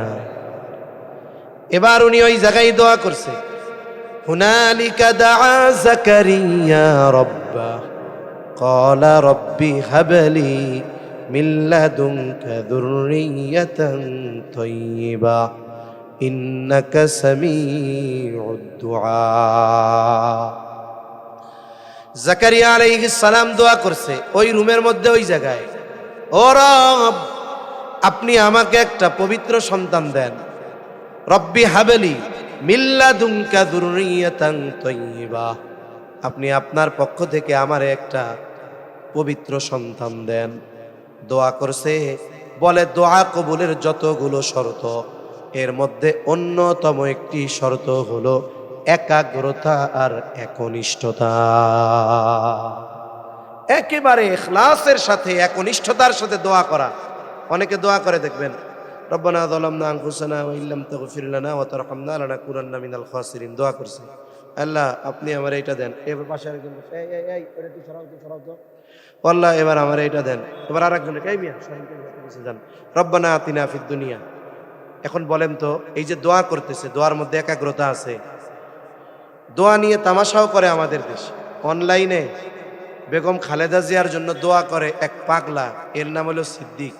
S1: এবার উনি ওই জায়গায় দোয়া করছে, হুনালিকা দাআ জাকারিয়া রাব্বা ক্বালা রাব্বি হাবলি মিন লাদুনকা যুররিয়াতান তাইয়্যিবা ইন্নাকা সামিউদ দুআ। জাকারিয়া আলাইহিস সালাম দোয়া করছে ওই রুমের মধ্যে, ওই জায়গায়, ও রব, আপনি আমাকে একটা পবিত্র সন্তান দেন। রব্বি হাবলি মিন লাদুনকা যুররিয়াতান তাইয়্যিবা, আপনি আপনার পক্ষ থেকে আমারে একটা পবিত্র সন্তান দেন। দোয়া করছে, বলে দোয়া কবুলের যতগুলো শর্ত, এর মধ্যে অন্যতম একটি শর্ত হলো একাগ্রতা আর একনিষ্ঠতা। একেবারে ইখলাসের সাথে, একনিষ্ঠতার সাথে দোয়া করা। অনেকে দোয়া করে দেখবেন, রব্বানা যালামনা আনফুসানা ওয়া ইল্লাম তাগফির লানা ওয়া তারহামনা লানাকুনান্না মিনাল খাসিরিন। দোয়া করছে, আল্লাহ আপনি আমার এইটা দেন। এবার পাশে আরেকজন, এই ওটা তুই সরাও তো, আল্লাহ এবার আমার এইটা দেন। এবার আরেকজন, এই মিয়া সরাইতে যান, রব্বানা আতিনা ফিদ দুনিয়া। এখন বলেন তো, এই যে দোয়া করতেছে, দোয়ার মধ্যে একাগ্রতা আছে। দোয়া নিয়ে তামাশাও করে আমাদের দেশে। অনলাইনে বেগম খালেদা জিয়ার জন্য দোয়া করে এক পাগলা, এর নাম হলো সিদ্দিক।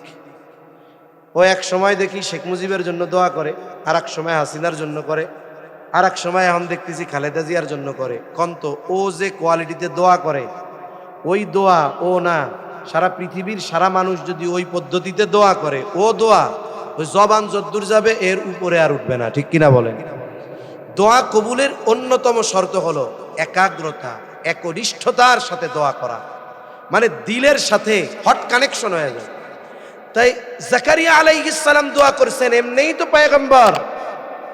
S1: ও এক সময় দেখি শেখ মুজিবের জন্য দোয়া করে, আর এক সময় হাসিনার জন্য করে, আর এক সময় এখন দেখতেছি খালেদা জিয়ার জন্য করে। কন্ত ও যে কোয়ালিটিতে দোয়া করে, ওই দোয়া ও না, সারা পৃথিবীর সারা মানুষ যদি ওই পদ্ধতিতে দোয়া করে, ও দোয়া ওই জবান যদ্দূর যাবে এর উপরে আর উঠবে না। ঠিক কিনা বলেন? দোয়া কবুলের অন্যতম শর্ত হলো একাগ্রতা, একনিষ্ঠতার সাথে দোয়া করা, মানে দিলের সাথে হট কানেকশন হয়ে যায়। তাই জাকারিয়া আলাইহিস সালাম দোয়া করছেন, এমনিই তো পয়গম্বর,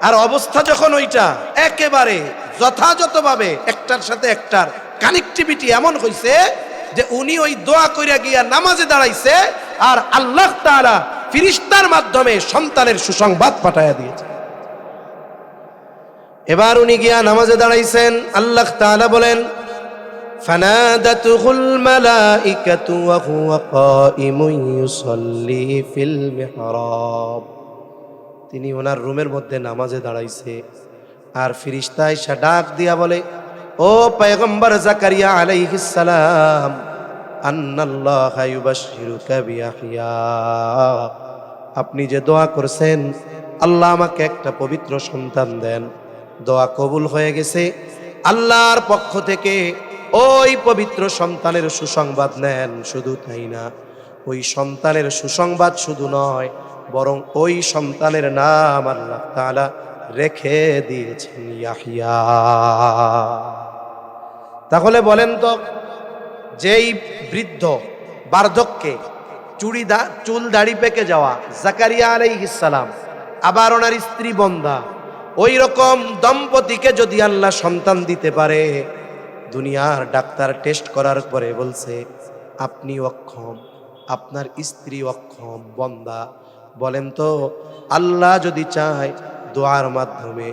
S1: আর অবস্থা যখন ওইটা একেবারে যথাযথভাবে একটার সাথে একটার কানেক্টিভিটি এমন হইছে যে উনি ওই দোয়া কইরা গিয়া নামাজে দাঁড়াইছে, আর আল্লাহ তাআলা ফেরেশতার মাধ্যমে সন্তানের সুসংবাদ পাঠায়া দিয়েছে। এবার উনি গিয়া নামাজে দাঁড়াইছেন, আল্লাহ তাআলা বলেন ফানাদাতুহুল মালাইকাতু ওয়া হুয়া কাইমুন ইউসাল্লি ফিল মিহরাব। তিনি ওনার রুমের মধ্যে নামাজে দাঁড়াইছে, আর ফেরেশতা এসে ডাক দিয়া বলে, ও পয়গম্বর জাকারিয়া আলাইহিস সালাম, আন্নাল্লাহা ইউবাশশিরুকা বিয়াহইয়া, আপনি যে দোয়া করছেন আল্লাহ আমাকে একটা পবিত্র সন্তান দেন, দোয়া কবুল হয়ে গেছে। আল্লাহর পক্ষ থেকে ওই পবিত্র সন্তানের সুসংবাদ নেন। শুধু তাই না, ওই সন্তানের সুসংবাদ শুধু নয়, বরং ওই সন্তানের নাম আল্লাহ তাআলা রেখে দিয়েছেন ইয়াহইয়া। তাহলে বলেন তো, যেই বৃদ্ধ বার্ধক্যে চুল দাড়ি পেকে যাওয়া জাকারিয়া আলাইহিস সালাম, আবার ওনার স্ত্রী বন্ধা, ওই রকম দম্পতিকে যদি আল্লাহ সন্তান দিতে পারে, দুনিয়ার ডাক্তার টেস্ট করার পরে বলছে আপনি অক্ষম, আপনার স্ত্রী অক্ষম, বন্ধা, বলেন তো আল্লাহ যদি চায় দোয়ার মাধ্যমে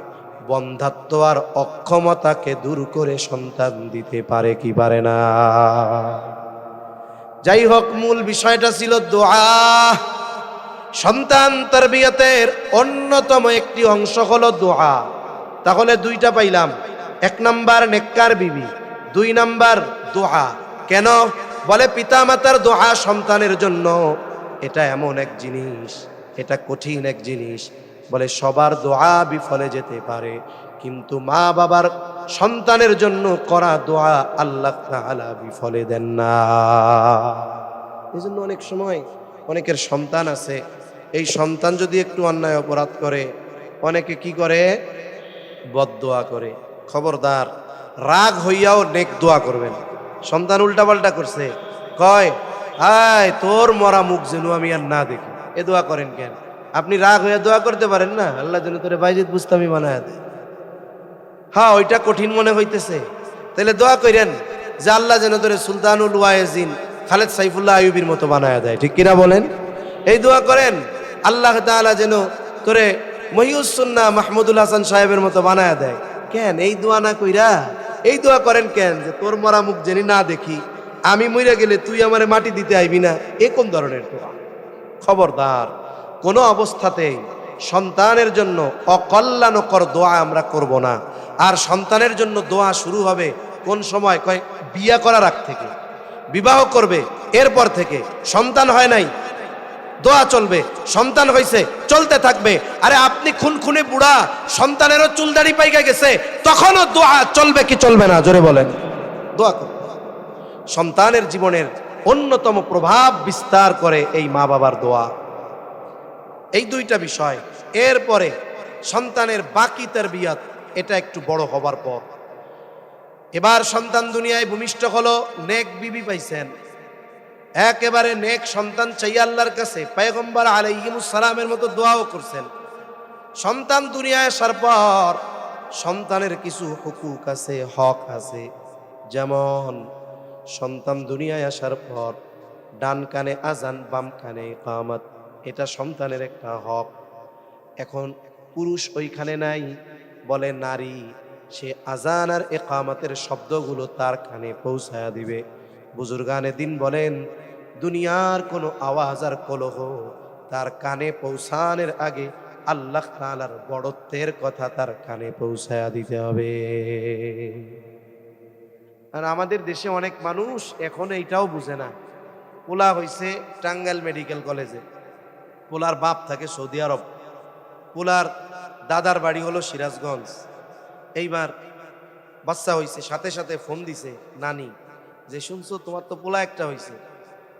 S1: বন্ধাত্ব আর অক্ষমতাকে দূর করে সন্তান দিতে পারে কি পারে না? যাই হোক, মূল বিষয়টা ছিল দোয়া। সন্তান তারবিয়াতের অন্যতম একটি অংশ হলো দোয়া। তাহলে দুইটা পাইলাম, এক নাম্বার নেককার বিবি, দুই নাম্বার দোয়া। কেন? বলে পিতা মাতার দোয়া সন্তানের জন্য এটা এমন এক জিনিস, এটা কঠিন এক জিনিস। বলে সবার দোয়া বিফলে যেতে পারে, কিন্তু মা বাবার সন্তানের জন্য করা দোয়া আল্লাহ তাআলা বিফলে দেন না। এই জন্য অনেক সময় অনেকের সন্তান আছে, এই সন্তান যদি একটু অন্যায় অপরাধ করে, অনেকে কি করে? বদদোয়া করে। খবরদার, রাগ হইয়াও নেক দোয়া করবেন। সন্তান উল্টাপাল্টা করছে, কয় আয় তোর মরা মুখ যেন আমি আর না দেখি, এ দোয়া করেন কেন? আপনি রাগ হইয়া দোয়া করতে পারেন না, আল্লাহ যেন তোরে বাইজিদ বুস্তামি বানায় দেয়। হ্যাঁ, ওইটা কঠিন মনে হইতেছে, তাহলে দোয়া করেন যে আল্লাহ যেন তোরে সুলতানুল ওয়াইজিন খালেদ সাইফুল্লাহ আইয়ুবীর মতো বানায় দেয়। ঠিক কিনা বলেন? এই দোয়া করেন আল্লাহ তাআলা যেন তোরে মহিউস সুন্নাহ মাহমুদুল হাসান সাহেবের মতো বানায় দেয়। কেন এই দোয়া না কইরা এই দোয়া করেন কেন যে তোর মরা মুখ যেন না দেখি, আমি মইরা গেলে তুই আমারে মাটি দিতে আইবি না? এ কোন ধরনের দোয়া? খবরদার, কোনো অবস্থাতেই সন্তানের জন্য অকল্যাণকর দোয়া আমরা করব না। আর সন্তানের জন্য দোয়া শুরু হবে কোন সময়? কয় বিয়া করার আগ থেকে। বিবাহ করবে এরপর থেকে। সন্তান হয় নাই, দোয়া চলবে। সন্তান হইছে, চলতে থাকবে। আরে আপনি খুনখুনে বুড়া, সন্তানেরও চুলদাড়ি পাইকা গেছে, তখনও দোয়া চলবে কি চলবে না? জোরে বলেন। দোয়া করবে। সন্তানের জীবনের অন্যতম প্রভাব বিস্তার করে এই মা বাবার দোয়া। এই দুইটা বিষয়। এরপরে সন্তানের বাকি তারবিয়াত, এটা একটু বড় হবার পর। এবার সন্তান দুনিয়ায় ভূমিষ্ঠ হলো, নেক বিবি পাইছেন, একেবারে নেক সন্তান চাই আল্লাহর কাছে। পয়গম্বর আলাইহিমুস সালামের মতো দোয়াও করছেন। সন্তান দুনিয়ায় আসার পর সন্তানের কিছু হুকুক আছে, হক আছে। যেমন সন্তান দুনিয়ায় আসার পর ডান কানে আজান, বাম কানে ইকামত, এটা সন্তানের একটা হক। এখন পুরুষ ওইখানে নাই, বলে নারী সে আজান আর ইকামতের শব্দগুলো তার কানে পৌঁছায়া দিবে। বুজুর্গানে দিন বলেন, দুনিয়ার কোনো আওয়াজ আর কলহ তার কানে পৌঁছানোর আগে আল্লাহ তাআলার বড়ত্বের কথা তার কানে পৌঁছায়া দিতে হবে। আর আমাদের দেশে অনেক মানুষ এখন এইটাও বুঝে না। পোলা হইছে টাঙ্গাইল মেডিকেল কলেজে, পোলার বাপ থাকে সৌদি আরব, পোলার দাদার বাড়ি হলো সিরাজগঞ্জ। এইবার বাচ্চা হইছে, সাথে সাথে ফোন দিছে নানি যে শুনছো তোমার তো পোলা একটা হইছে।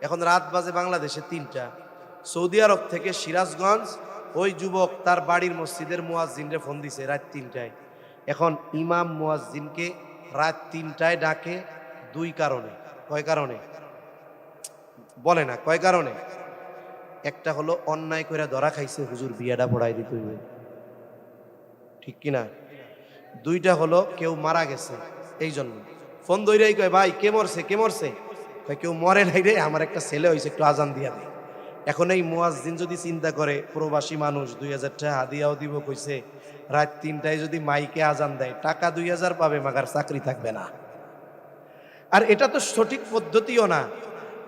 S1: এখন রাত বাজে বাংলাদেশে ৩টা। সৌদি আরব থেকে সিরাজগঞ্জ ওই যুবক তার বাড়ির মসজিদের মুয়াজ্জিনরে ফোন দিছে রাত ৩টায়। এখন ইমাম মুয়াজ্জিনকে রাত ৩টায় ডাকে ২ কারণে। কয় কারণে বলে না, কয় কারণে? একটা হলো অন্যায় করে ধরা খাইছে, হুজুর বিয়াটা পড়াই দিতে হইবে, ঠিক কিনা? ২টা হলো কেউ মারা গেছে, এই জন্য ফোন দইরাই কয় ভাই কে মরছে, কে মরছে? কয় কেউ মরে নাই রে, আমার একটা ছেলে হয়েছে, একটু আজান দিয়া দে। এখন এই মুয়াজ্জিন যদি চিন্তা করে প্রবাসী মানুষ ২০০০ টাকা হাদিয়াও দিব কইছে, রাত ৩টায় যদি মাইকে আজান দেয় টাকা ২০০০ পাবে, মাগার চাকরি থাকবে না। আর এটা তো সঠিক পদ্ধতিও না।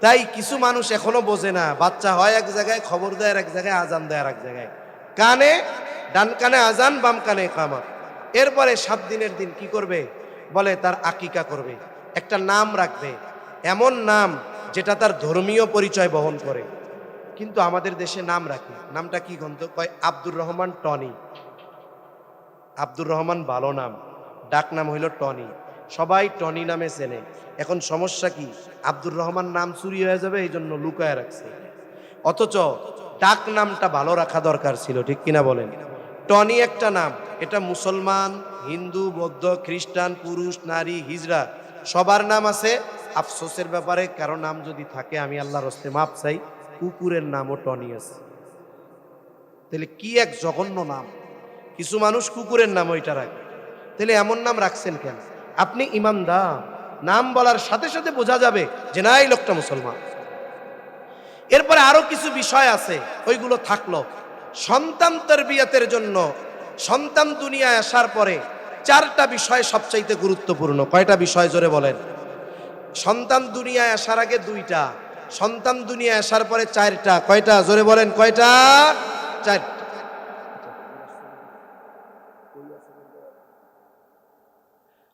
S1: তাই কিছু মানুষ এখনো বোঝে না, বাচ্চা হয় এক জায়গায়, খবর দেয় এক জায়গায়, আজান দেয় এক জায়গায়, কানে ডান কানে আজান, বাম কানে ইকামত। এরপরে ৭ দিনের দিন কি করবে? বলে তার আকিকা করবে, একটা নাম রাখবে, এমন নাম যেটা তার ধর্মীয় পরিচয় বহন করে। কিন্তু আমাদের দেশে নাম রাখে, নামটা কি গন্ত? কয় আব্দুর রহমান টনি। আব্দুর রহমান ভালো নাম, ডাক নাম হইল টনি, সবাই টনি নামে চেনে। এখন সমস্যা কি? আব্দুর রহমান নাম চুরি হয়ে যাবে, এই জন্য লুকায় রাখছে। অথচ ডাক নামটা ভালো রাখা দরকার ছিল, ঠিক কিনা বলেন? টনি একটা নাম, এটা মুসলমান, হিন্দু, বৌদ্ধ, খ্রিস্টান, পুরুষ, নারী, হিজড়া সবার নাম আছে। আফসোসের ব্যাপারে কারো নাম যদি থাকে, আমি আল্লাহর হস্তে মাপ চাই, কুকুরের নামও টনি আছে। তাহলে কি এক জঘন্য নাম! কিছু মানুষ কুকুরের নাম ওইটা রাখে। তাহলে এমন নাম রাখছেন কেন? আপনি ইমানদার, নাম বলার সাথে সাথে বোঝা যাবে যে না এই লোকটা মুসলমান। এরপরে আরো কিছু বিষয় আছে, ওইগুলো থাকলো। সন্তান তারবিয়াতের জন্য সন্তান দুনিয়ায় আসার পরে 4টা বিষয় সবচাইতে গুরুত্বপূর্ণ। কয়টা বিষয় জোরে বলেন? সন্তান দুনিয়ায় আসার আগে 2টা, সন্তান দুনিয়ায় আসার পরে 4টা। কয়টা জোরে বলেন? কয়টা? 4টা।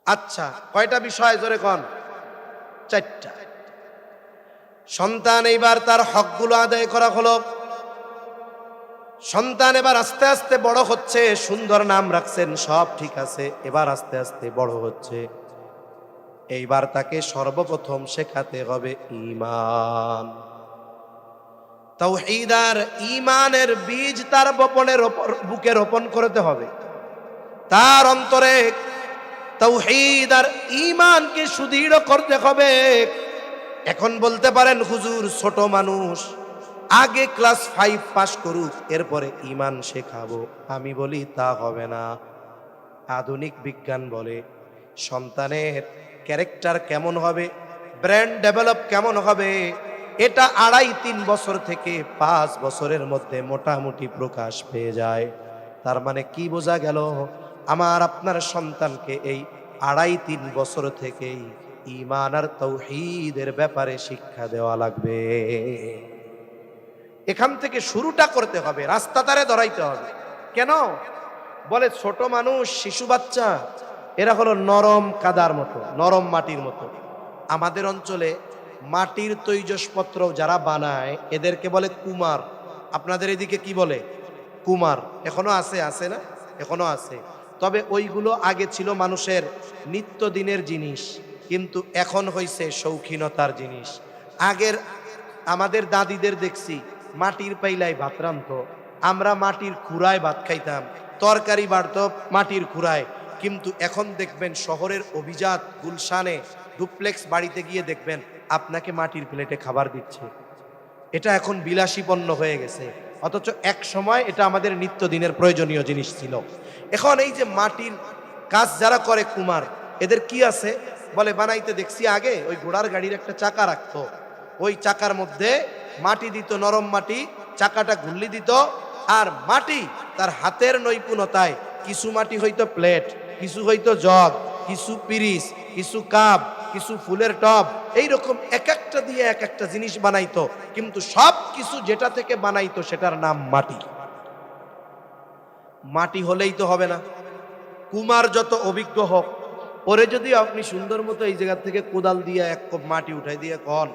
S1: আচ্ছা, কয়টা বিষয় জোরে কোন? 4টা। সন্তান এইবার তার হকগুলো আদায় করা হলো। সন্তান এবার আস্তে আস্তে বড় হচ্ছে, সুন্দর নাম রাখছেন, সব ঠিক আছে। এবার আস্তে আস্তে বড় হচ্ছে, এইবার তাকে সর্বপ্রথম শেখাতে হবে ঈমান। তাওহীদ আর ঈমানের বীজ তার বুকে রোপণ করতে হবে। তার অন্তরে তাওহীদ আর ঈমানকে সুদৃঢ় করতে হবে। এখন বলতে পারেন হুজুর ছোট মানুষ, আগে ক্লাস 5 পাস করুক, এরপরে ঈমান শেখাবো। আমি বলি তা হবে না। আধুনিক বিজ্ঞান বলে সন্তানের ক্যারেক্টার কেমন হবে, ব্রেন ডেভেলপ কেমন হবে, এটা 2.5-3 বছর থেকে 5 বছরের মধ্যে মোটামুটি প্রকাশ পেয়ে যায়। তার মানে কি বোঝা গেল? আমার আপনার সন্তানকে এই 2.5-3 বছর থেকেই ঈমান আর তাওহীদের ব্যাপারে শিক্ষা দেওয়া লাগবে। এখান থেকে শুরুটা করতে হবে, রাস্তা তারে ধরাইতে হবে। কেন বলে? ছোট মানুষ, শিশু বাচ্চা, এরা হলো নরম কাদার মতো, নরম মাটির মতো। আমাদের অঞ্চলে মাটির তৈজসপত্র যারা বানায় এদেরকে বলে কুমার। আপনাদের এদিকে কি বলে? কুমার। এখনো আছে, আছে না? এখনো আছে। তবে ওইগুলো আগে ছিল মানুষের নিত্যদিনের জিনিস, কিন্তু এখন হইছে শৌখিনতার জিনিস। আগের আমাদের দাদিদের দেখছি মাটির পাইলাই ভাত রান্ধতো, আমরা মাটির খুরায় ভাত খাইতাম, তরকারি বাড়তো মাটির খুরায়। কিন্তু এখন দেখবেন শহরের অভিজাত গুলশানে ডুপ্লেক্স বাড়িতে গিয়ে দেখবেন আপনাকে মাটির প্লেটে খাবার দিচ্ছে। এটা এখন বিলাসী পণ্য হয়ে গেছে, অথচ এক সময় এটা আমাদের নিত্যদিনের প্রয়োজনীয় জিনিস ছিল। এখন এই যে মাটির কাজ যারা করে কুমার, এদের কি আছে বলে? বানাইতে দেখছি আগে ওই ঘোড়ার গাড়ির একটা চাকা রাখতো, ওই চাকার মধ্যে মাটি দিত, নরম মাটি, চাকাটা ঘুরলি দিত, আর মাটি তার হাতের নৈপুণ্যতায় কিছু মাটি হইতো প্লেট, কিছু হইতো জগ, কিছু পিরিচ, কিছু কাপ, কিছু ফুলের টব, এইরকম এক একটা দিয়ে এক একটা জিনিস বানাইতো। কিন্তু সব কিছু যেটা থেকে বানাইতো সেটার নাম মাটি। মাটি হলেই তো হবে না, কুমার যত অভিজ্ঞ হোক, ওরে যদি আপনি সুন্দর মতো এই জায়গা থেকে কোদাল দিয়ে এক কোপ মাটি উঠাই দিয়ে কন,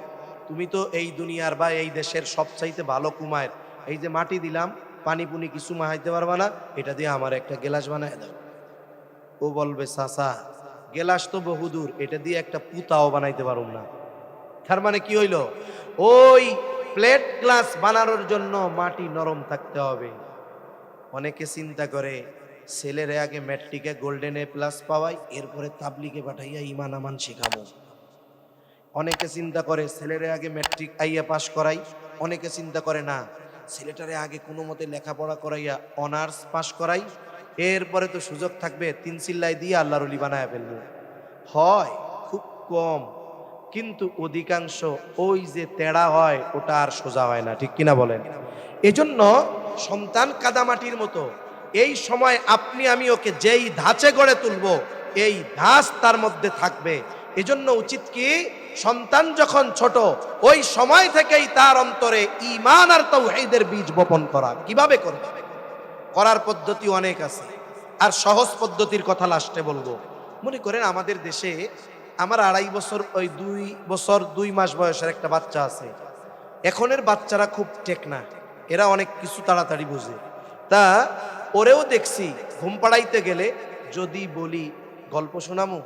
S1: তুমি তো এই দুনিয়ার বা এই দেশের সবচাইতে ভালো কুমার, এই যে মাটি দিলাম, পানি পুনি কিছু মাহাইতে পারবা না, এটা দিয়ে আমার একটা গেলাস বানায় দাও। ও বলবে চাচা গেলাস তো বহুদূর, এটা দিয়ে একটা পুতাও বানাইতে পারুম না। তার মানে কি হইল, ওই প্লেট গ্লাস বানানোর জন্য মাটি নরম থাকতে হবে। অনেকে চিন্তা করে ছেলেরে আগে ম্যাট্রিকে গোল্ডেন এ প্লাস পাওয়াই, এরপরে তাবলিগে পাঠাইয়া ইমান আমান শিখাবো। অনেকে চিন্তা করে ছেলেরে আগে ম্যাট্রিক আইয়া পাস করাই, অনেকে চিন্তা করে না ছেলেটারে আগে কোনো মতে লেখাপড়া করাইয়া অনার্স পাস করাই, এরপরে তো সুযোগ থাকবে তিন চিল্লাই দিয়ে আল্লাহর ওলি বানায় ফেলবো। হয় খুব কম, কিন্তু অধিকাংশ ওই যে তেড়া হয় ওটা আর সোজা হয় না, ঠিক কিনা বলেন? এজন্য সন্তান কাদামাটির মতো, এই সময় আপনি আমি ওকে যেই ধাঁচে গড়ে তুলবো এই ধাঁচ তার মধ্যে থাকবে। এজন্য উচিত কি, সন্তান যখন ছোট ওই সময় থেকেই তার অন্তরে ঈমান আর তাওহীদের বীজ বপন করা। কিভাবে করবে? করার পদ্ধতি অনেক আছে, আর সহজ পদ্ধতির কথা লাস্টে বলবো। মনে করেন আমাদের দেশে আমার 2.5 বছর, ওই 2 বছর 2 মাস বয়সের একটা বাচ্চা আছে। এখনের বাচ্চারা খুব টেকনা, এরা অনেক কিছু তাড়াতাড়ি বুঝে। তা ওরেও দেখছি ঘুম পাড়াইতে গেলে যদি বলি গল্প শোনামু,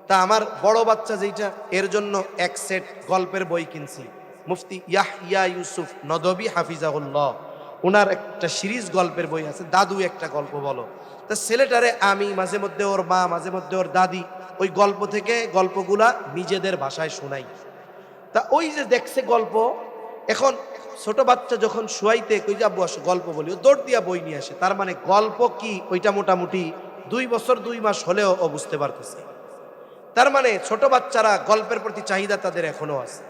S1: তা আমার বড় বাচ্চা যেটা, এর জন্য এক সেট গল্পের বই কিনছি। মুফতি ইয়াহইয়া ইউসুফ নদভী হাফিজাহুল্লাহ, ওনার একটা সিরিজ গল্পের বই আছে, দাদু একটা গল্প বলো। তা ছেলেটারে আমি মাঝে মধ্যে, ওর মা মাঝে মধ্যে, ওর দাদি ওই গল্প থেকে গল্পগুলা নিজেদের ভাষায় শোনাই। তা ওই যে দেখছে গল্প, এখন ছোট বাচ্চা যখন শুয়াইতে কই যে আব্বু আসো গল্প বলি, ও দৌড় দিয়া বই নিয়ে আসে। তার মানে গল্প কি ওইটা মোটামুটি 2 বছর 2 মাস হলেও ও বুঝতে পারতেছে। তার মানে ছোট বাচ্চারা গল্পের প্রতি চাহিদা তাদের এখনো আছে।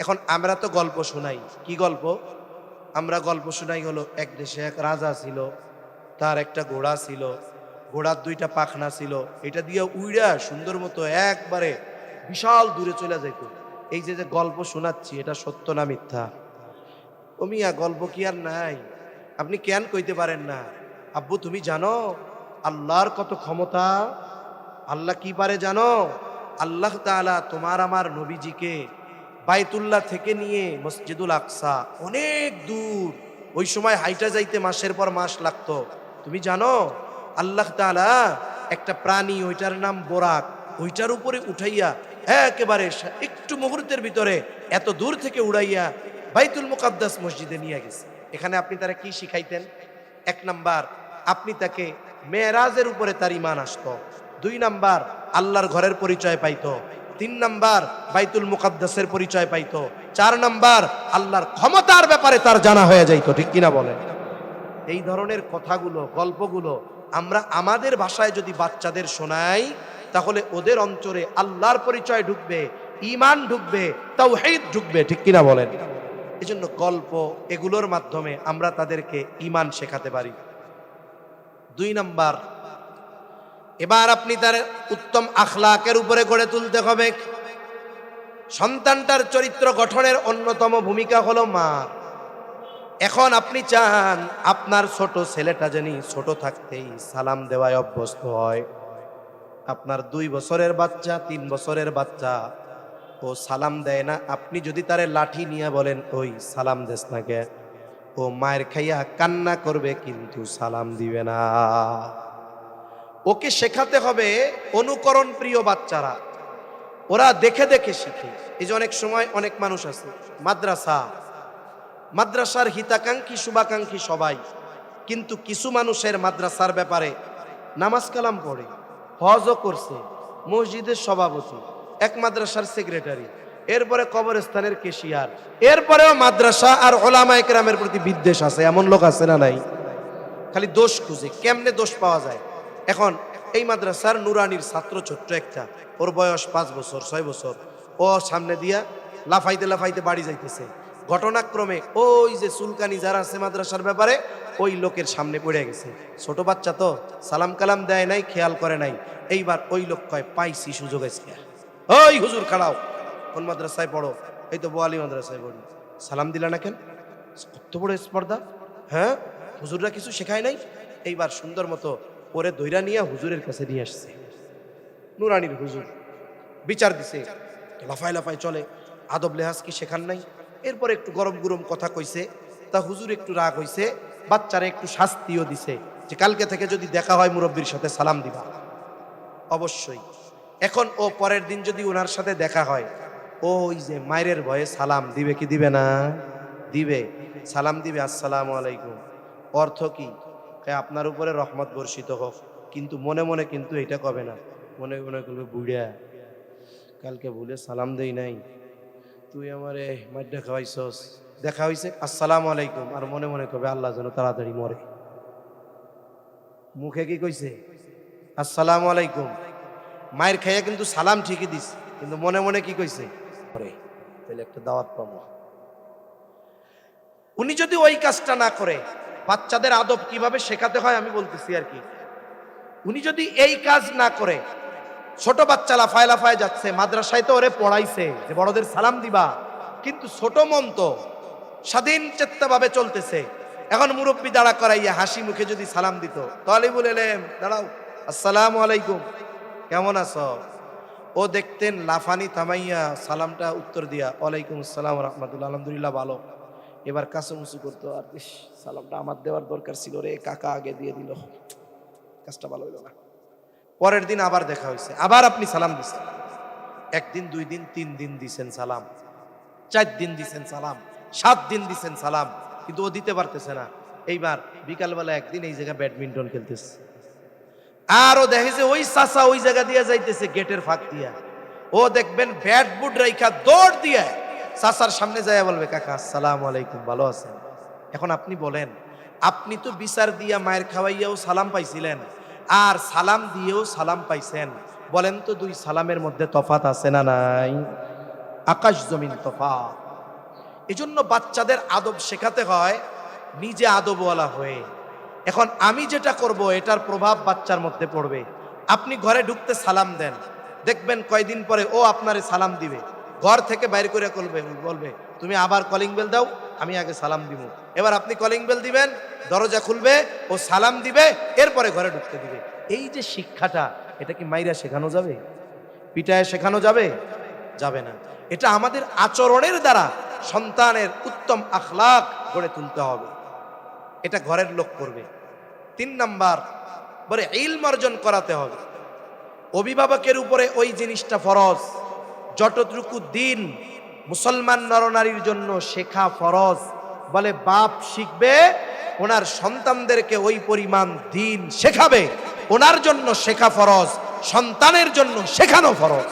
S1: এখন আমরা তো গল্প শোনাই, কি গল্প? আমরা গল্প শোনাই হলো, এক দেশে এক রাজা ছিল, তার একটা ঘোড়া ছিল, ঘোড়ার 2টা পাখনা ছিল, এটা দিয়ে উইড়া সুন্দর মতো একবারে বিশাল দূরে চলে যাইত। এই যে যে গল্প শোনাচ্ছি, এটা সত্য না মিথ্যা? ও মিয়া গল্প কি আর নাই? আপনি কেন কইতে পারেন না? আব্বু তুমি জানো আল্লাহর কত ক্ষমতা? আল্লাহ কি পারে জানো? আল্লাহ তাআলা তোমার আমার নবীজিকে বাইতুল্লাহ থেকে নিয়ে মসজিদুল আকসা, অনেক দূর, ওই সময় হাইটা যাইতে মাসের পর মাস লাগতো। তুমি জানো আল্লাহ তাআলা একটা প্রাণী, ওইটার নাম বোরাক, ওইটার উপরে উঠাইয়া একেবারে একটু মুহূর্তের ভিতরে এত দূর থেকে উড়াইয়া বাইতুল মুকাদ্দাস মসজিদে নিয়ে গেছে। এখানে আপনি তারা কি শিখাইতেন? 1 নাম্বার, আপনি তাকে মেরাজের উপরে তার ঈমান আসতো। 2 নাম্বার, আল্লাহর ঘরের পরিচয় পাইতো। 3 নাম্বার, বাইতুল মুকাদ্দাসের পরিচয় পাইতো। 4 নাম্বার, আল্লাহর ক্ষমতার ব্যাপারে তার জানা হয়ে যাইতো, ঠিক কিনা বলেন? এই ধরনের কথাগুলো, গল্পগুলো আমরা আমাদের ভাষায় যদি বাচ্চাদের শোনাই, তাহলে ওদের অন্তরে আল্লাহর পরিচয় ঢুকবে, ঈমান ঢুকবে, তাওহীদ ঢুকবে, ঠিক কিনা বলেন? এজন্য গল্প এগুলোর মাধ্যমে আমরা তাদেরকে ঈমান শেখাতে পারি। 2 নাম্বার, এবার আপনি তার উত্তম আখলাকের উপরে গড়ে তুলতে হবে। সন্তানটার চরিত্র গঠনের অন্যতম ভূমিকা হলো মা। এখন আপনি চান আপনার ছোট ছেলেটা যেন ছোট থাকতেই সালাম দেওয়ায় অভ্যস্ত হয়। আপনার 2 বছরের বাচ্চা, 3 বছরের বাচ্চা, ও সালাম দেয় না। আপনি যদি তারে লাঠি নিয়ে বলেন ওই সালাম দেস না কে, ও মায়ের খাইয়া কান্না করবে কিন্তু সালাম দিবে না। ওকে শেখাতে হবে অনুকরণ প্রিয় বাচ্চারা, ওরা দেখে দেখে শিখে। এই যে অনেক সময় অনেক মানুষ আছে মাদ্রাসার হিতাকাঙ্ক্ষী শুভাকাঙ্ক্ষী সবাই, কিন্তু কিছু মানুষের মাদ্রাসার ব্যাপারে নামাজ কালাম পড়ে, হজও করছে, মসজিদের সভাপতি, এক মাদ্রাসার সেক্রেটারি, এরপরে কবরস্থানের কেশিয়ার, এরপরেও মাদ্রাসা আর ওলামায়ে কেরামের প্রতি বিদ্বেষ আছে। এমন লোক আছে না নাই? খালি দোষ খুঁজে, কেমনে দোষ পাওয়া যায়। এখন এই মাদ্রাসার নুরানির ছাত্র ছোট্ট একটা, ওর বয়স 5 বছর 6 বছর, ও সামনে দিয়া লাফাইতে লাফাইতে বাড়ি যাইতেছে। ঘটনাক্রমে ওই যে চুলকানি যারা আছে মাদ্রাসার ব্যাপারে, ওই লোকের সামনে পড়ে গেছে। ছোট বাচ্চা তো সালাম কালাম দেয় নাই, খেয়াল করে নাই। এইবার ওই লোক কয় পাইছি সুযোগ আজকে, ওই হুজুর খাড়াও, কোন মাদ্রাসায় পড়ো? এই তো বোয়ালি মাদ্রাসায় পড়ি। সালাম দিলা না কেন? কত বড় স্পর্ধা! হ্যাঁ, হুজুররা কিছু শেখায় নাই? এইবার সুন্দর মতো পরে দইরা নিয়ে হুজুরের কাছে নিয়ে আসছে। নুরানির হুজুর বিচার দিছে, লাফায় লাফায় চলে, আদব লেহাজ কি শেখান নাই। এরপরে একটু গরম গরম কথা কইছে, তা হুজুর একটু রাগ হইছে, বাচ্চারা একটু শাস্তিও দিছে যে কালকে থেকে যদি দেখা হয় মুরব্বীর সাথে সালাম দিবা অবশ্যই। এখন ও পরের দিন যদি ওনার সাথে দেখা হয়, ও ওই যে মায়ের ভয়ে সালাম দিবে কি দিবে না? দিবে, সালাম দিবে, আসসালামু আলাইকুম। অর্থ কি? আপনার উপরে রহমত বর্ষিত হোক, কিন্তু মনে মনে কিন্তু এটা কবে না, মনে মনে করবে বুড়া কালকে ভুলে সালাম দেই নাই, তুই আমারে মাইডা খাওয়াইছস। দেখা হইছে আসসালামু আলাইকুম, আর মনে মনে করবে আল্লাহ যেন তাড়াতাড়ি মরে। মুখে কি কইছে আসসালামু আলাইকুম, মায়ের খাইয়া কিন্তু সালাম ঠিকই দিস, কিন্তু মনে মনে কি কইছে, তাহলে একটা দাওয়াত পাবো। উনি যদি ওই কাজটা না করে, বাচ্চাদের আদব কিভাবে শেখাতে হয় আমি বলতেছি আর কি, উনি যদি এই কাজ না করে, ছোট বাচ্চা লাফায় লাফায় যাচ্ছে, মাদ্রাসায় তো ওরে পড়াইছে যে বড়দের সালাম দিবা, কিন্তু ছোট মন তো স্বাধীন চেত্তভাবে চলতেছে। এখন মুরব্বী দাঁড়া করাইয়া হাসি মুখে যদি সালাম দিত, তাহলে বলেলেন দাঁড়াও আসসালামু আলাইকুম, কেমন আছো? ও দেখতেন লাফানি থামাইয়া সালামটা উত্তর দিয়া ওয়ালাইকুম আসসালাম রাহমাতুল্লাহ, আলহামদুলিল্লাহ ভালো। এবার কাছে মুসু করতো, আর ইস সালামটা আমার দেওয়ার দরকার ছিল রে, কাকা আগে দিয়ে দিল, কাজটা ভালো হইল না। পরের দিন আবার দেখা হয়েছে, আবার আপনি সালাম দিচ্ছেন, একদিন, 2 দিন, 3 দিন দিছেন সালাম, 4 দিন দিছেন সালাম, 7 দিন দিছেন সালাম, কিন্তু ও দিতে পারতেছে না। এইবার বিকালবেলা একদিন এই জায়গায় ব্যাডমিন্টন খেলতেছে, আরও দেখে যে ওই চাচা ওই জায়গা দিয়ে যাইতেছে গেটের ফাঁক দিয়া, ও দেখবেন ব্যাট বুট রাইখা দৌড় দিয়ে চাচার সামনে যায় বলবে কাকা আসসালামু আলাইকুম, ভালো আছেন? এখন আপনি বলেন, আপনি তো বিচার দিয়া মায়ের খাওয়াইয়াও সালাম পাইছিলেন, আর সালাম দিয়েও সালাম পাইছেন, বলেন তো 2 সালামের মধ্যে তফাত আছে না নাই? আকাশ জমিন তফাত। এজন্য বাচ্চাদের আদব শেখাতে হয় নিজে আদবওয়ালা হয়ে। এখন আমি যেটা করব এটার প্রভাব বাচ্চার মধ্যে পড়বে। আপনি ঘরে ঢুকতে সালাম দেন, দেখবেন কয়দিন পরে ও আপনারে সালাম দিবে, ঘর থেকে বাইরে করে বলবে তুমি আবার কলিং বেল দাও, আমি আগে সালাম দিব। এবার আপনি কলিং বেল দিবেন, দরজা খুলবে, ও সালাম দিবে, এরপরে ঘরে ঢুকতে দিবে। এই যে শিক্ষাটা, এটা কি মাইরা শেখানো যাবে? পিটায় শেখানো যাবে? যাবে না। এটা আমাদের আচরণের দ্বারা সন্তানের উত্তম আখলাক গড়ে তুলতে হবে, এটা ঘরের লোক করবে। 3 নাম্বার, বলে ইলম অর্জন করাতে হবে। অভিভাবকের উপরে ওই জিনিসটা ফরজ, যতটুকু দিন মুসলমান নরনারীর জন্য শেখা ফরজ, বলে বাপ শিখবে ওনার সন্তানদেরকে ওই পরিমাণ দিন শেখাবে, ওনার জন্য শেখা ফরজ, সন্তানের জন্য শেখানো ফরজ।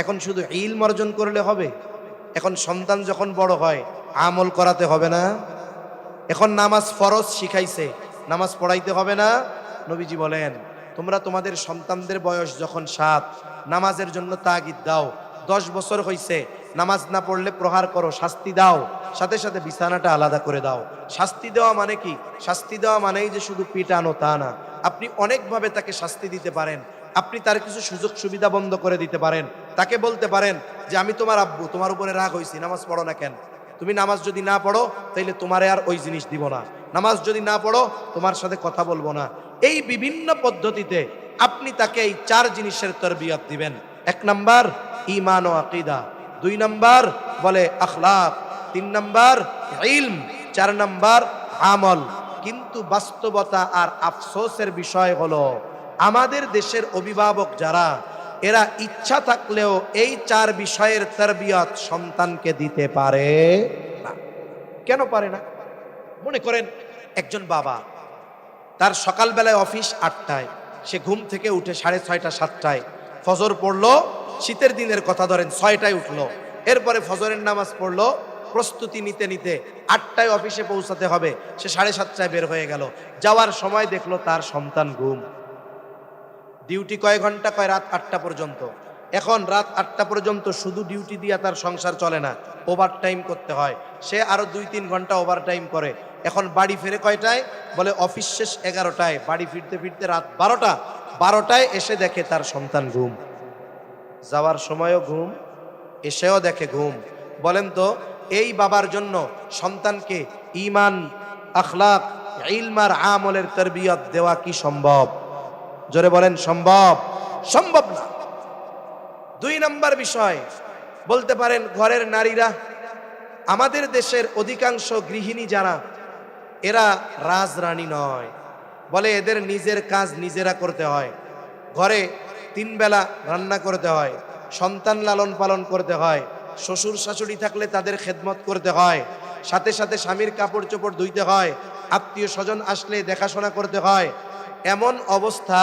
S1: এখন শুধু ইলম অর্জন করলে হবে? এখন সন্তান যখন বড় হয় আমল করাতে হবে না? এখন নামাজ ফরজ শিখাইছে, নামাজ পড়াইতে হবে না? নবীজি বলেন তোমরা তোমাদের সন্তানদের বয়স যখন 7, নামাজের জন্য তাগিদ দাও, 10 বছর হইছে নামাজ না পড়লে প্রহার করো, শাস্তি দাও, সাথে সাথে বিছানাটা আলাদা করে দাও। শাস্তি দেওয়া মানে কি? শাস্তি দেওয়া মানেই যে শুধু পিটানো তা না, আপনি অনেকভাবে তাকে শাস্তি দিতে পারেন। আপনি তার কিছু সুযোগ সুবিধা বন্ধ করে দিতে পারেন। তাকে বলতে পারেন যে আমি তোমার আব্বু, তোমার উপরে রাগ হয়েছি, নামাজ পড়ো না কেন? তুমি নামাজ যদি না পড়ো তাইলে তোমারে আর ওই জিনিস দিব না, নামাজ যদি না পড়ো তোমার সাথে কথা বলবো না। এই বিভিন্ন পদ্ধতিতে আপনি তাকে এই 4 জিনিসের তরবিয়ত দিবেন। 1 নাম্বার ঈমান ও আকীদা, 2 নাম্বার বলে আখলাক, 3 নাম্বার ইলম, 4 নাম্বার আমল। কিন্তু বাস্তবতা আর আফসোসের বিষয় হলো আমাদের দেশের অভিভাবক যারা, এরা ইচ্ছা থাকলেও এই 4 বিষয়ের তরবিয়ত সন্তানকে দিতে পারে না। কেন পারে না? মনে করেন একজন বাবা, তার সকালবেলায় অফিস 8টায়, সে ঘুম থেকে উঠে 6:30 7টায় ফজর পড়লো, শীতের দিনের কথা ধরেন 6টায় উঠলো, এরপরে ফজরের নামাজ পড়লো, প্রস্তুতি নিতে নিতে 8টায় অফিসে পৌঁছাতে হবে, সে 7:30টায় বের হয়ে গেল, যাওয়ার সময় দেখলো তার সন্তান ঘুম। ডিউটি কয় ঘন্টা? কয় রাত 8টা পর্যন্ত। এখন রাত 8টা পর্যন্ত শুধু ডিউটি দিয়া তার সংসার চলে না, ওভার টাইম করতে হয়, সে আরো 2-3 ঘন্টা ওভার টাইম করে। এখন বাড়ি ফিরে কয়টায়? বলে অফিস শেষ 11টায়, বাড়ি ফিরতে ফিরতে রাত 12টা। 12টায় এসে দেখে তার সন্তান ঘুম, যাওয়ার সময়ও ঘুম, এসেও দেখে ঘুম। বলেন তো এই বাবার জন্য সন্তানকে ঈমান, আখলাক, ইলম আর আমলের তরবিয়ত দেওয়া কি সম্ভব? জোরে বলেন সম্ভব? সম্ভব না। 2 নম্বর বিষয় বলতে পারেন ঘরের নারীরা, আমাদের দেশের অধিকাংশ গৃহিণী যারা, এরা রাজরানী নয়, বলে এদের নিজের কাজ নিজেরা করতে হয়। ঘরে 3 বেলা রান্না করতে হয়, সন্তান লালন পালন করতে হয়, শ্বশুর শাশুড়ি থাকলে তাদের খেদমত করতে হয়, সাথে সাথে স্বামীর কাপড় চোপড় ধুইতে হয়, আত্মীয় স্বজন আসলে দেখাশোনা করতে হয়। এমন অবস্থা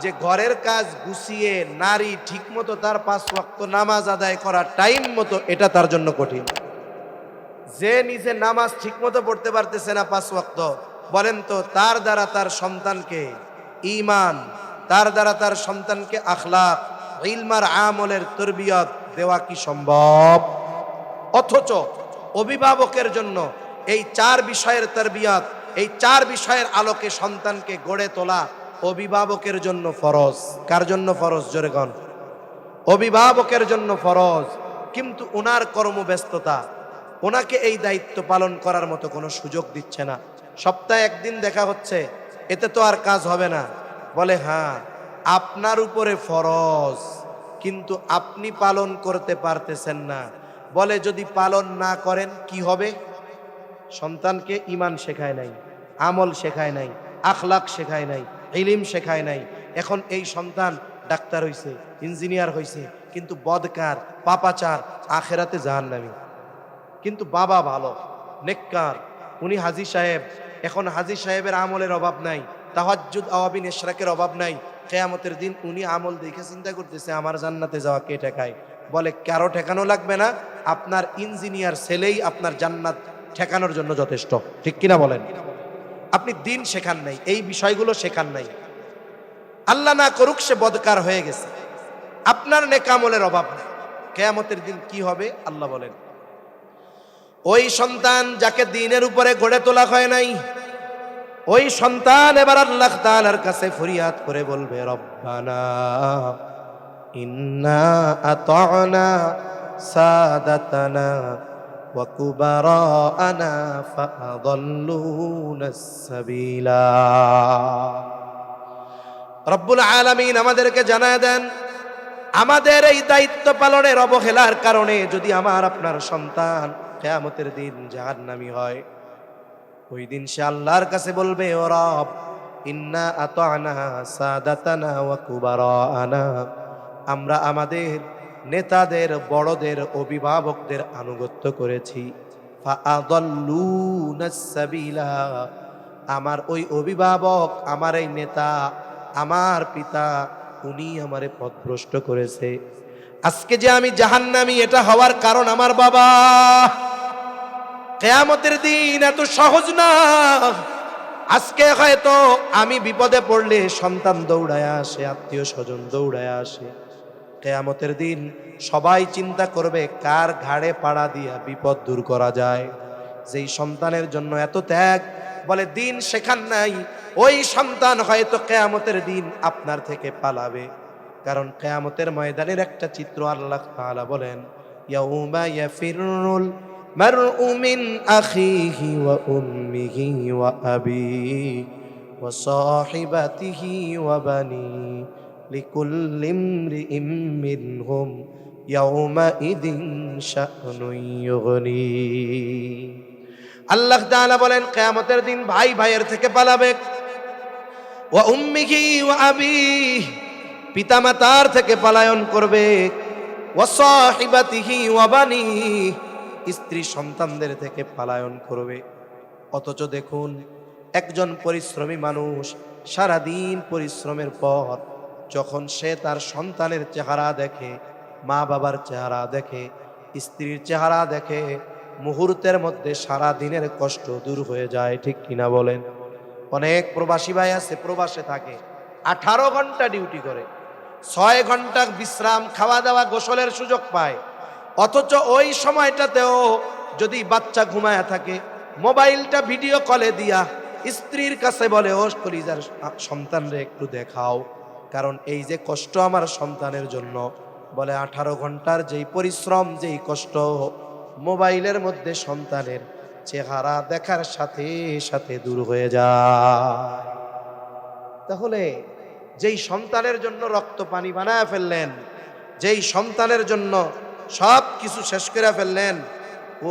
S1: যে ঘরের কাজ গুছিয়ে নারী ঠিকমতো তার 5 ওয়াক্ত নামাজ আদায় করা টাইম মতো, এটা তার জন্য কঠিন। যে নিজে নামাজ ঠিকমতো পড়তে পারতেছে না 5 ওয়াক্ত, বলেন তো তার দ্বারা তার সন্তানকে ঈমান, তার দ্বারা তার সন্তানকে আখলাক, ইলম আর আমলের তরবিয়ত দেওয়া কি সম্ভব? অথচ অভিভাবকের জন্য এই 4 বিষয়ের তরবিয়ত, এই 4 বিষয়ের আলোকে সন্তানকে গড়ে তোলা অভিভাবকের জন্য ফরজ। কার জন্য ফরজ? জোরে কোন? অভিভাবকের জন্য ফরজ। কিন্তু ওনার কর্মব্যস্ততা ওনাকে এই দায়িত্ব পালন করার মতো কোনো সুযোগ দিচ্ছে না। সপ্তাহে 1 দিন দেখা হচ্ছে, এতে তো আর কাজ হবে না। বলে হ্যাঁ, আপনার উপরে ফরজ, কিন্তু আপনি পালন করতে পারতেছেন না। বলে যদি পালন না করেন কি হবে? সন্তানকে ঈমান শেখায় নাই, আমল শেখায় নাই, আখলাক শেখায় নাই, ইলম শেখায় নাই। এখন এই সন্তান ডাক্তার হইছে, ইঞ্জিনিয়ার হইছে, কিন্তু বদকার, পাপাচার, আখেরাতে জাহান্নামী। কিন্তু বাবা ভালো, নেককার, উনি হাজী সাহেব। এখন হাজী সাহেবের আমলের অভাব নাই, তাহাজ্জুদ আওয়াবিন ইশরাকের অভাব নাই। কিয়ামতের দিন উনি আমল দেখে চিন্তা করতেছে আমার জান্নাতে যাওয়া কে ঠেকায়? বলে কারো ঠেকানো লাগবে না, আপনার ইঞ্জিনিয়ার ছেলেই আপনার জান্নাত ঠেকানোর জন্য যথেষ্ট। ঠিক কিনা বলেন? আপনি দিন শেখান নাই, এই বিষয়গুলো শেখান নাই, আল্লাহ না করুক সে বদকার হয়ে গেছে, আপনার নেক আমলের অভাব নেই। কিয়ামতের দিন কি হবে আল্লাহ বলেন? ওই সন্তান যাকে দ্বীনের উপরে গড়ে তোলা হয় নাই, ওই সন্তান এবার আল্লাহ তাআলার কাছে ফরিয়াদ করে বলবে, রব্বানা ইন্না আতা'না সাদাতানা ওয়া কুবারানা ফাআদাল্লুনাস সাবিলা। রব্বুল আলামিন আমাদেরকে জানায় দেন, আমাদের এই দায়িত্ব পালনের অবহেলার কারণে যদি আমার আপনার সন্তান কিয়ামতের দিন জাহান্নামী হয়, ওই দিন সে আল্লাহর কাছে বলবে, ও রব, ইন্না আতা'না সাদাতানা ওয়া কুবারানা, আমরা আমাদের নেতাদের, বড়দের, অভিভাবকদের আনুগত্য করেছি, ফাআদাল্লুনাস সাবিলা, আমার ওই অভিভাবক, আমার এই নেতা, আমার পিতা, উনি আমারে পথভ্রষ্ট করেছে। আজকে যে আমি জাহান্নামী, এটা হওয়ার কারণ আমার বাবা। কিয়ামতের দিন এত সহজ না। আজকে হয়তো আমি বিপদে পড়লে সন্তান দৌড়ায় আসে, আত্মীয় স্বজন দৌড়ায় আসে। কিয়ামতের দিন সবাই চিন্তা করবে কার ঘাড়ে পাড়া দিয়া বিপদ দূর করা যায়। যেই সন্তানের জন্য এত ত্যাগ, বলে দিন শেখান নাই, ওই সন্তান হয়তো কিয়ামতের দিন আপনার থেকে পালাবে। কারণ কিয়ামতের ময়দানের একটা চিত্র আল্লাহ তাআলা বলেন, ইয়াউমা ইয়াফিরুল মারউ মিন আখিহি ওয়া উম্মিহি ওয়া আবিহি ওয়া সাহিবাতিহি ওয়া বানিহি লিকুল্লি ইমরিইম মিনহুম ইয়াউমাইদিন শা'নুন ইউগনি। আল্লাহ তাআলা বলেন কিয়ামতের দিন ভাই ভাইয়ের থেকে পালাবে, ওয়া উম্মিহি ওয়া আবিহি, পিতামাতার থেকে পলায়ন করবে, ওয়া সাহিবাতিহি ওয়া বানিহি, স্ত্রী সন্তানদের থেকে পলায়ন করবে। অথচ দেখুন, একজন পরিশ্রমী মানুষ সারাদিন পরিশ্রমের পর যখন সে তার সন্তানের চেহারা দেখে, মা বাবার চেহারা দেখে, স্ত্রীর চেহারা দেখে, মুহূর্তের মধ্যে সারা দিনের কষ্ট দূর হয়ে যায়। ঠিক কিনা বলেন? অনেক প্রবাসী ভাই আছে, প্রবাসে থাকে, 18 ঘন্টা ডিউটি করে, 6 ঘন্টা বিশ্রাম, খাওয়া দাওয়া, গোসলের সুযোগ পায়। অথচ ওই সময়টাতেও যদি বাচ্চা ঘুমায়া থাকে, মোবাইলটা ভিডিও কলে দিয়া স্ত্রীর কাছে বলে, ও কলিজার সন্তানরে একটু দেখাও, কারণ এই যে কষ্ট আমার সন্তানের জন্য। বলে 18 ঘন্টার যেই পরিশ্রম, যেই কষ্ট, মোবাইলের মধ্যে সন্তানের চেহারা দেখার সাথে সাথে দূর হয়ে যায়। তাহলে যেই সন্তানের জন্য রক্ত পানি বানায় ফেললেন, যেই সন্তানের জন্য সব কিছু শেষ করে ফেললেন,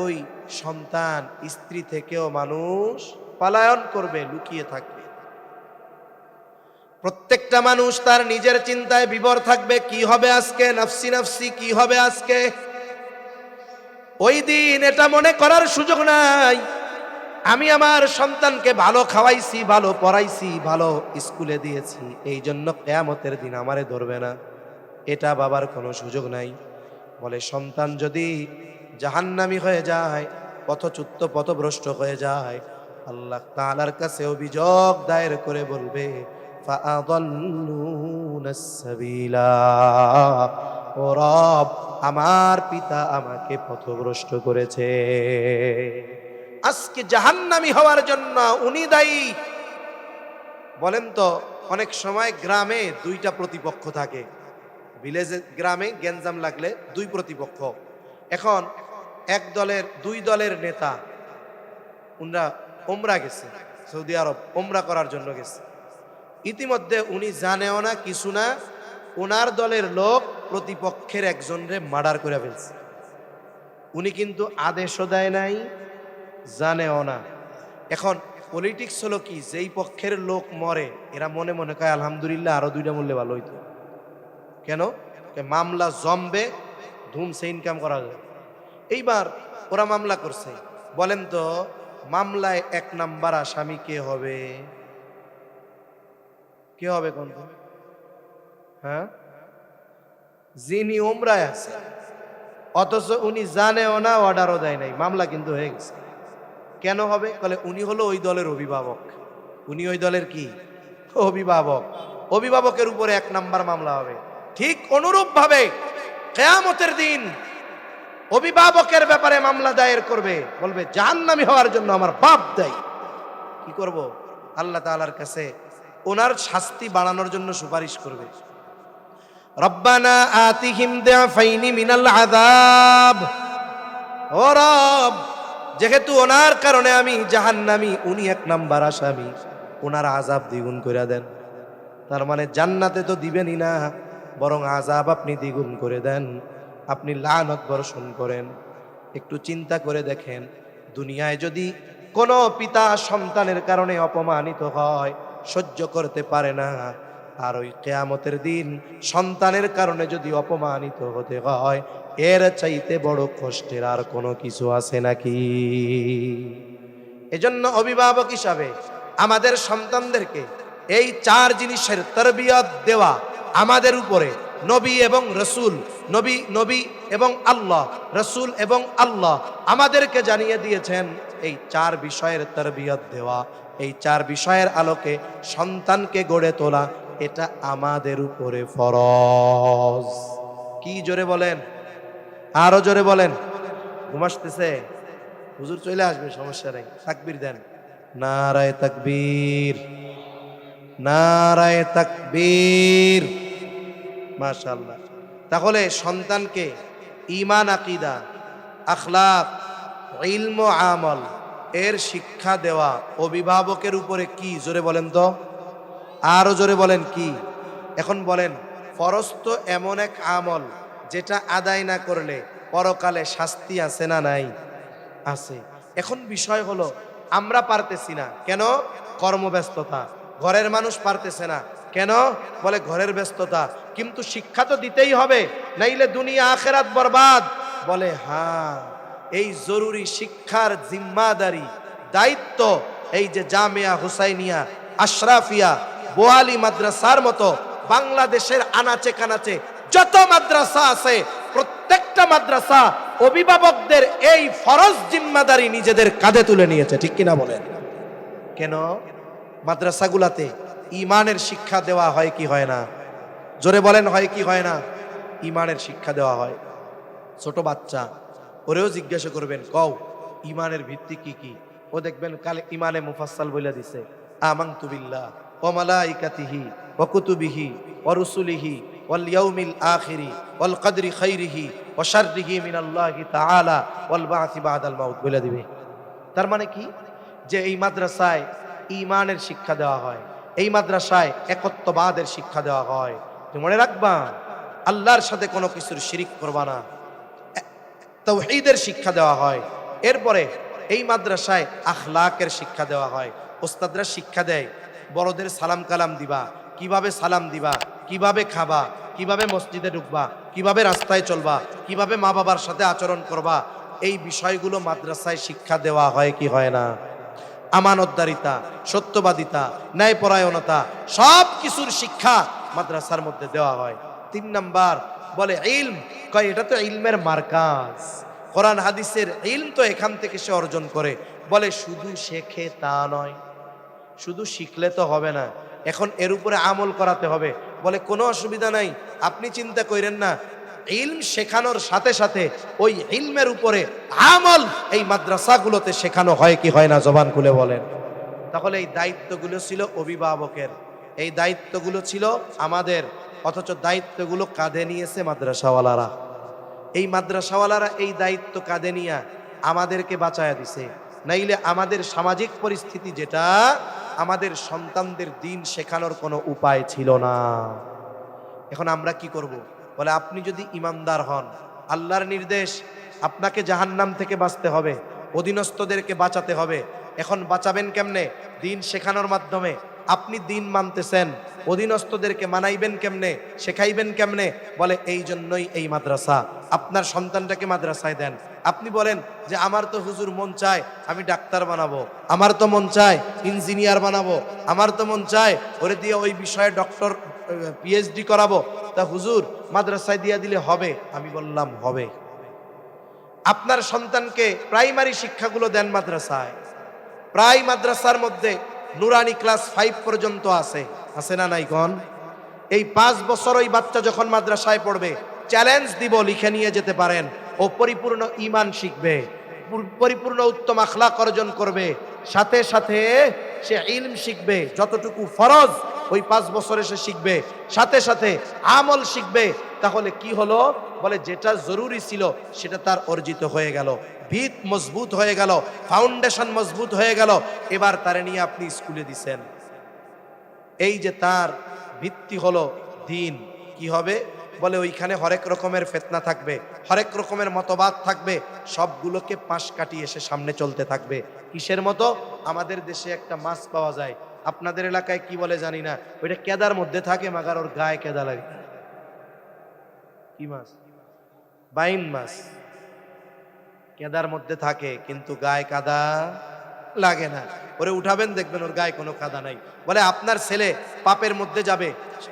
S1: ওই সন্তান স্ত্রী থেকেও মানুষ পলায়ন করবে, লুকিয়ে থাকবে। প্রত্যেকটা মানুষ তার নিজের চিন্তায় বিভোর থাকবে, কি হবে আজকে, নাফসি নাফসি, কি হবে আজকে। ওই দিন এটা মনে করার সুযোগ নাই আমি আমার সন্তানকে ভালো খাওয়াইছি, ভালো পড়াইছি, ভালো স্কুলে দিয়েছি, এই জন্য কিয়ামতের দিন আমারে ধরবে না, এটা বাবার কোনো সুযোগ নাই। বলে সন্তান যদি জাহান্নামী হয়ে যায়, পথচ্যুত পথভ্রষ্ট হয়ে যায়, আল্লাহ তাআলার কাছে অভিযোগ দায়ের করে বলবে ফাআদাল্লুনাস সাবিলা, ও রব আমার পিতা আমাকে পথভ্রষ্ট করেছে। আজকে জাহান্নামী হওয়ার জন্য উনি দায়ী। বলেন তো, অনেক সময় গ্রামে দুইটা প্রতিপক্ষ থাকে, ভিলেজে গ্রামে গ্যাঞ্জাম লাগলে দুই প্রতিপক্ষ। এখন এক দলের দুই দলের নেতা উনরা ওমরা গেছে, সৌদি আরব ওমরা করার জন্য গেছে। ইতিমধ্যে উনি জানেও না কিছু না, ওনার দলের লোক প্রতিপক্ষের একজনরে মার্ডার করে ফেলছে। উনি কিন্তু আদেশও দেয় নাই, জানেও না। এখন পলিটিক্স হলো কি, যেই পক্ষের লোক মরে এরা মনে মনে কয় আলহামদুলিল্লাহ আরো দুইটা মূল্যে ভালো হইতো। কেন? মামলা জমবে, ধুমসে ইনকাম করা যায়। এইবার ওরা মামলা করছে। বলেন তো, মামলায় 1 নাম্বার আসামি কে হবে? কে হবে কোন? হ্যাঁ, যিনি ওমরায় আছে, অথচ উনি জানেও না, অর্ডারও দেয় নাই, মামলা কিন্তু হয়ে গেছে। কেন হবে? বলে উনি হলো ওই দলের অভিভাবক। উনি ওই দলের কি? অভিভাবক। অভিভাবকের উপরে 1 নাম্বার মামলা হবে। ঠিক অনুরূপ ভাবে কিয়ামতের দিন অভিভাবকের ব্যাপারে মামলা দায়ের করবে, বলবে জাহান্নামী হওয়ার জন্য আমার বাপ দায়ী। কি করব? আল্লাহ তাআলার কাছে ওনার শাস্তি বাড়ানোর জন্য সুপারিশ করবে, রব্বানা আতিহিম দিআফাইনি মিনাল আযাব। ও রব, যেহেতু ওনার কারণে আমি জাহান্নামী, উনি 1 নাম্বার আসামি, ওনার আযাব দ্বিগুণ করে দেন। তার মানে জান্নাতে তো দিবেনই না, বরং আযাব আপনি দ্বিগুণ করে দেন, আপনি লানত বর্ষণ করেন। একটু চিন্তা করে দেখেন, দুনিয়ায় যদি কোনো পিতা সন্তানের কারণে অপমানিত হয়, সহ্য করতে পারে না, আর ওই কিয়ামতের দিন সন্তানের কারণে যদি অপমানিত হতে হয়, এর চাইতে বড় কষ্টের আর কোনো কিছু আছে নাকি? এজন্য অভিভাবক হিসাবে আমাদের সন্তানদেরকে এই 4 জিনিসের তরবিয়ত দেওয়া আমাদের উপরে। নবী এবং রসুল, নবী এবং আল্লাহ, রসুল এবং আল্লাহ আমাদেরকে জানিয়ে দিয়েছেন এই 4 বিষয়ের তরবিয়ত দেওয়া, এই 4 বিষয়ের আলোকে সন্তানকে গড়ে তোলা, এটা আমাদের উপরে ফরজ। কি জোরে বলেন, আরো জোরে বলেন। ঘুম আসতেছে? হুজুর চলে আসবে, সমস্যা নেই, তাকবীর দেন। নারায়ে তাকবীর, নারায়ে তাকবীর, মাশাআল্লাহ। তাহলে সন্তানকে ঈমান, আকীদা, আখলাক, ইলম ও আমল এর শিক্ষা দেওয়া অভিভাবকের উপরে কি? জোরে বলেন তো, আরো জোরে বলেন কি? এখন বলেন, ফরজ তো এমন এক আমল যেটা আদায় না করলে পরকালে শাস্তি আছে না নাই? আছে। এখন বিষয় হলো আমরা পারতেছি না কেন? কর্মব্যস্ততা। ঘরের মানুষ পারতেছে না কেন? বলে ঘরের ব্যস্ততা। কিন্তু শিক্ষা তো দিতেই হবে, নাইলে দুনিয়া আখেরাত বরবাদ। বলে হ্যাঁ, এই জরুরি শিক্ষার জিম্মাদারি, দায়িত্ব এই যে জামিয়া হুসাইনিয়া, আশরাফিয়া, বোয়ালি মাদ্রাসার মতো বাংলাদেশের আনাচে কানাচে যত মাদ্রাসা আছে, প্রত্যেকটা মাদ্রাসা অভিভাবকদের এই ফরজ জিম্মাদারি নিজেদের কাঁধে তুলে নিয়েছে। ঠিক কিনা বলেন? কেন? মাদ্রাসাগুলাতে ঈমানের শিক্ষা দেওয়া হয় কি হয় না? জোরে বলেন, হয় কি হয় না? ঈমানের শিক্ষা দেওয়া হয়। ছোট বাচ্চা, ওরেও জিজ্ঞাসা করবেন, কও ঈমানের ভিত্তি কি কি? ও দেখবেন কালে ঈমানে মুফাসসাল বলে দিছে, আমানতু বিল্লাহ ওয়া মালাইকাতিহি ওয়া কুতুবিহি ওয়া রুসুলিহি ওয়াল ইয়াউমিল আখিরি ওয়াল কদরি খাইরিহি ওয়া শাররিহি মিনাল্লাহি তাআলা ওয়াল বা'সি বা'দাল মাউত বলে দিবে। তার মানে কি, যে এই মাদ্রাসায় ঈমানের শিক্ষা দেওয়া হয়, এই মাদ্রাসায় একত্ববাদের শিক্ষা দেওয়া হয়, যে মনে রাখবা আল্লাহর সাথে কোনো কিছুর শিরিক করবা না, তাওহীদের শিক্ষা দেওয়া হয়। এরপরে এই মাদ্রাসায় আখলাকের শিক্ষা দেওয়া হয়। ওস্তাদরা শিক্ষা দেয় বড়দের সালাম কালাম দিবা, কিভাবে সালাম দিবা, কিভাবে খাবা, কিভাবে মসজিদে ঢুকবা, কিভাবে রাস্তায় চলবা, কিভাবে মা বাবার সাথে আচরণ করবা, এই বিষয়গুলো মাদ্রাসায় শিক্ষা দেওয়া হয় কি হয় না? আমানতদারিতা, সত্যবাদিতা, ন্যায়পরায়ণতা, সব কিছুর শিক্ষা মাদ্রাসার মধ্যে দেওয়া হয়। 3 নাম্বার বলে ইলম, কয় এটা তো ইলমের মার্কাজ, কোরআন হাদিসের ইলম তো এখান থেকে সে অর্জন করে। বলে শুধু শেখে তা নয়, শুধু শিখলে তো হবে না, এখন এর উপরে আমল করাতে হবে। বলে কোনো অসুবিধা নাই, আপনি চিন্তা করেন না, ইলম শেখানোর সাথে সাথে ওই ইলমের উপরে আমল এই মাদ্রাসাগুলোতে শেখানো হয় কি হয় না? জবান খুলে বলেন। তাহলে এই দায়িত্বগুলো ছিল অভিভাবকের, এই দায়িত্বগুলো ছিল আমাদের, অথচ দায়িত্বগুলো কাঁধে নিয়েছে মাদ্রাসাওয়ালারা। এই মাদ্রাসাওয়ালারা এই দায়িত্ব কাঁধে নিয়ে আমাদেরকে বাঁচায়া দিছে, নাইলে আমাদের সামাজিক পরিস্থিতি যেটা, আমাদের সন্তানদের দিন শেখানোর কোনো উপায় ছিল না। এখন আমরা কি করব? বলে আপনি যদি ইমানদার হন, আল্লাহর নির্দেশ, আপনাকে জাহান্নাম থেকে বাঁচতে হবে, অধীনস্থদেরকে বাঁচাতে হবে। এখন বাঁচাবেন কেমনে? দিন শেখানোর মাধ্যমে। আপনি দিন মানতেছেন, অধীনস্থদেরকে মানাইবেন কেমনে, শেখাইবেন কেমনে? বলে এই জন্যই এই মাদ্রাসা। আপনার সন্তানটাকে মাদ্রাসায় দেন। আপনি বলেন যে আমার তো হুজুর মন চায় আমি ডাক্তার বানাবো, আমার তো মন চায় ইঞ্জিনিয়ার বানাবো, আমার তো মন চায় ওরে দিয়ে ওই বিষয়ে ডক্টর পিএইচডি করাবো, তা হুজুর মাদ্রাসায় দিয়ে দিলে হবে? আমি বললাম হবে। আপনার সন্তানকে প্রাইমারি শিক্ষাগুলো দেন মাদ্রাসায়। প্রায় মাদ্রাসার মধ্যে নুরানি ক্লাস 5 পর্যন্ত আছে, আছে না নাই কোন? এই 5 বছর ওই বাচ্চা যখন মাদ্রাসায় পড়বে, চ্যালেঞ্জ দিব, লিখে নিয়ে যেতে পারেন, ও পরিপূর্ণ ঈমান শিখবে, পরিপূর্ণ উত্তম আখলাক অর্জন করবে, সাথে সাথে সে ইলম শিখবে, যতটুকু ফরজ ওই 5 বছরে সে শিখবে, সাথে সাথে আমল শিখবে। তাহলে কি হলো? বলে যেটা জরুরি ছিল সেটা তার অর্জিত হয়ে গেল, ভিত মজবুত হয়ে গেল, ফাউন্ডেশন মজবুত হয়ে গেল। এবার তারে নিয়ে আপনি স্কুলে দিছেন, এই যে তার ভিত্তি হলো দিন, কি হবে? বলে ওইখানে হরেক রকমের ফিতনা থাকবে, হরেক রকমের মতবাদ থাকবে, সবগুলোকে পাশ কাটিয়ে এসে সামনে চলতে থাকবে। কিসের মতো? আমাদের দেশে একটা মাছ পাওয়া যায়, আপনাদের এলাকায় কি বলে জানি না, ওইটা কেদার মধ্যে থাকে, মাগার ওর গায়ে কেদা লাগে। কি মাছ? বাইন মাছ। কেদার মধ্যে থাকে কিন্তু গায়ে কাদা লাগে না, ওরে উঠাবেন দেখবেন ওর গায়ে কোনো কাদা নাই। বলে আপনার ছেলে পাপের মধ্যে যাবে,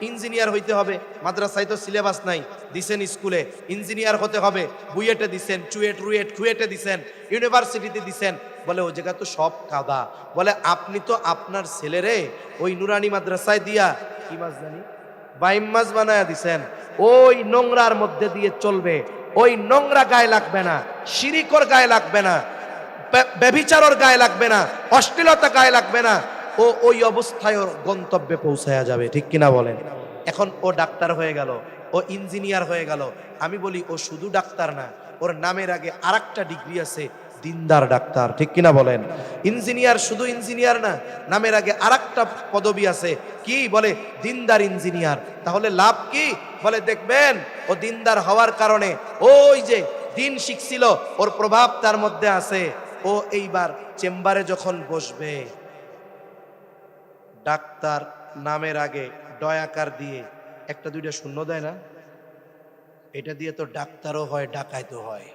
S1: ইঞ্জিনিয়ার হইতে হবে, মাদ্রাসায় তো সিলেবাস নাই, দিছেন স্কুলে ইঞ্জিনিয়ার হতে হবে, বুয়েটে দিছেন, চুয়েট রুয়েট কুয়েটে দিছেন, ইউনিভার্সিটিতে দিছেন, বলে ও জায়গা তো সব কাদা। বলে আপনি তো আপনার ছেলেরে ওই নুরানি মাদ্রাসায় দিয়া কি মাছ জানি বাইম মাছ বানায়া দিছেন, ওই নোংরার মধ্যে দিয়ে চলবে, ওই নোংরা গায়ে লাগবে না, শিরিকর গায়ে লাগবে না, ব্যভিচারর গায়ে লাগবে না, অশ্লীলতা গায়ে লাগবে না, ও ওই অবস্থায় ওর গন্তব্যে পৌঁছায়া যাবে। ঠিক কিনা বলেন? এখন ও ডাক্তার হয়ে গেল, ও ইঞ্জিনিয়ার হয়ে গেল। আমি বলি ও শুধু ডাক্তার না, ওর নামের আগে আরেকটা ডিগ্রি আছে, দিনদার ডাক্তার। ঠিক কিনা বলেন? ইঞ্জিনিয়ার শুধু ইঞ্জিনিয়ার না, নামের আগে আরেকটা পদবি আছে, কি বলে? দিনদার ইঞ্জিনিয়ার। তাহলে লাভ কি? বলে দেখবেন ও দিনদার হওয়ার কারণে ওই যে দিন শিখছিল ওর প্রভাব তার মধ্যে আছে। ও এইবার চেম্বারে যখন বসবে, ডাক্তার নামের আগে ডয়াকার দিয়ে একটা দুইটা শূন্য দেয় না? এটা দিয়ে তো ডাক্তারও হয়, ডাকাইতও হয়।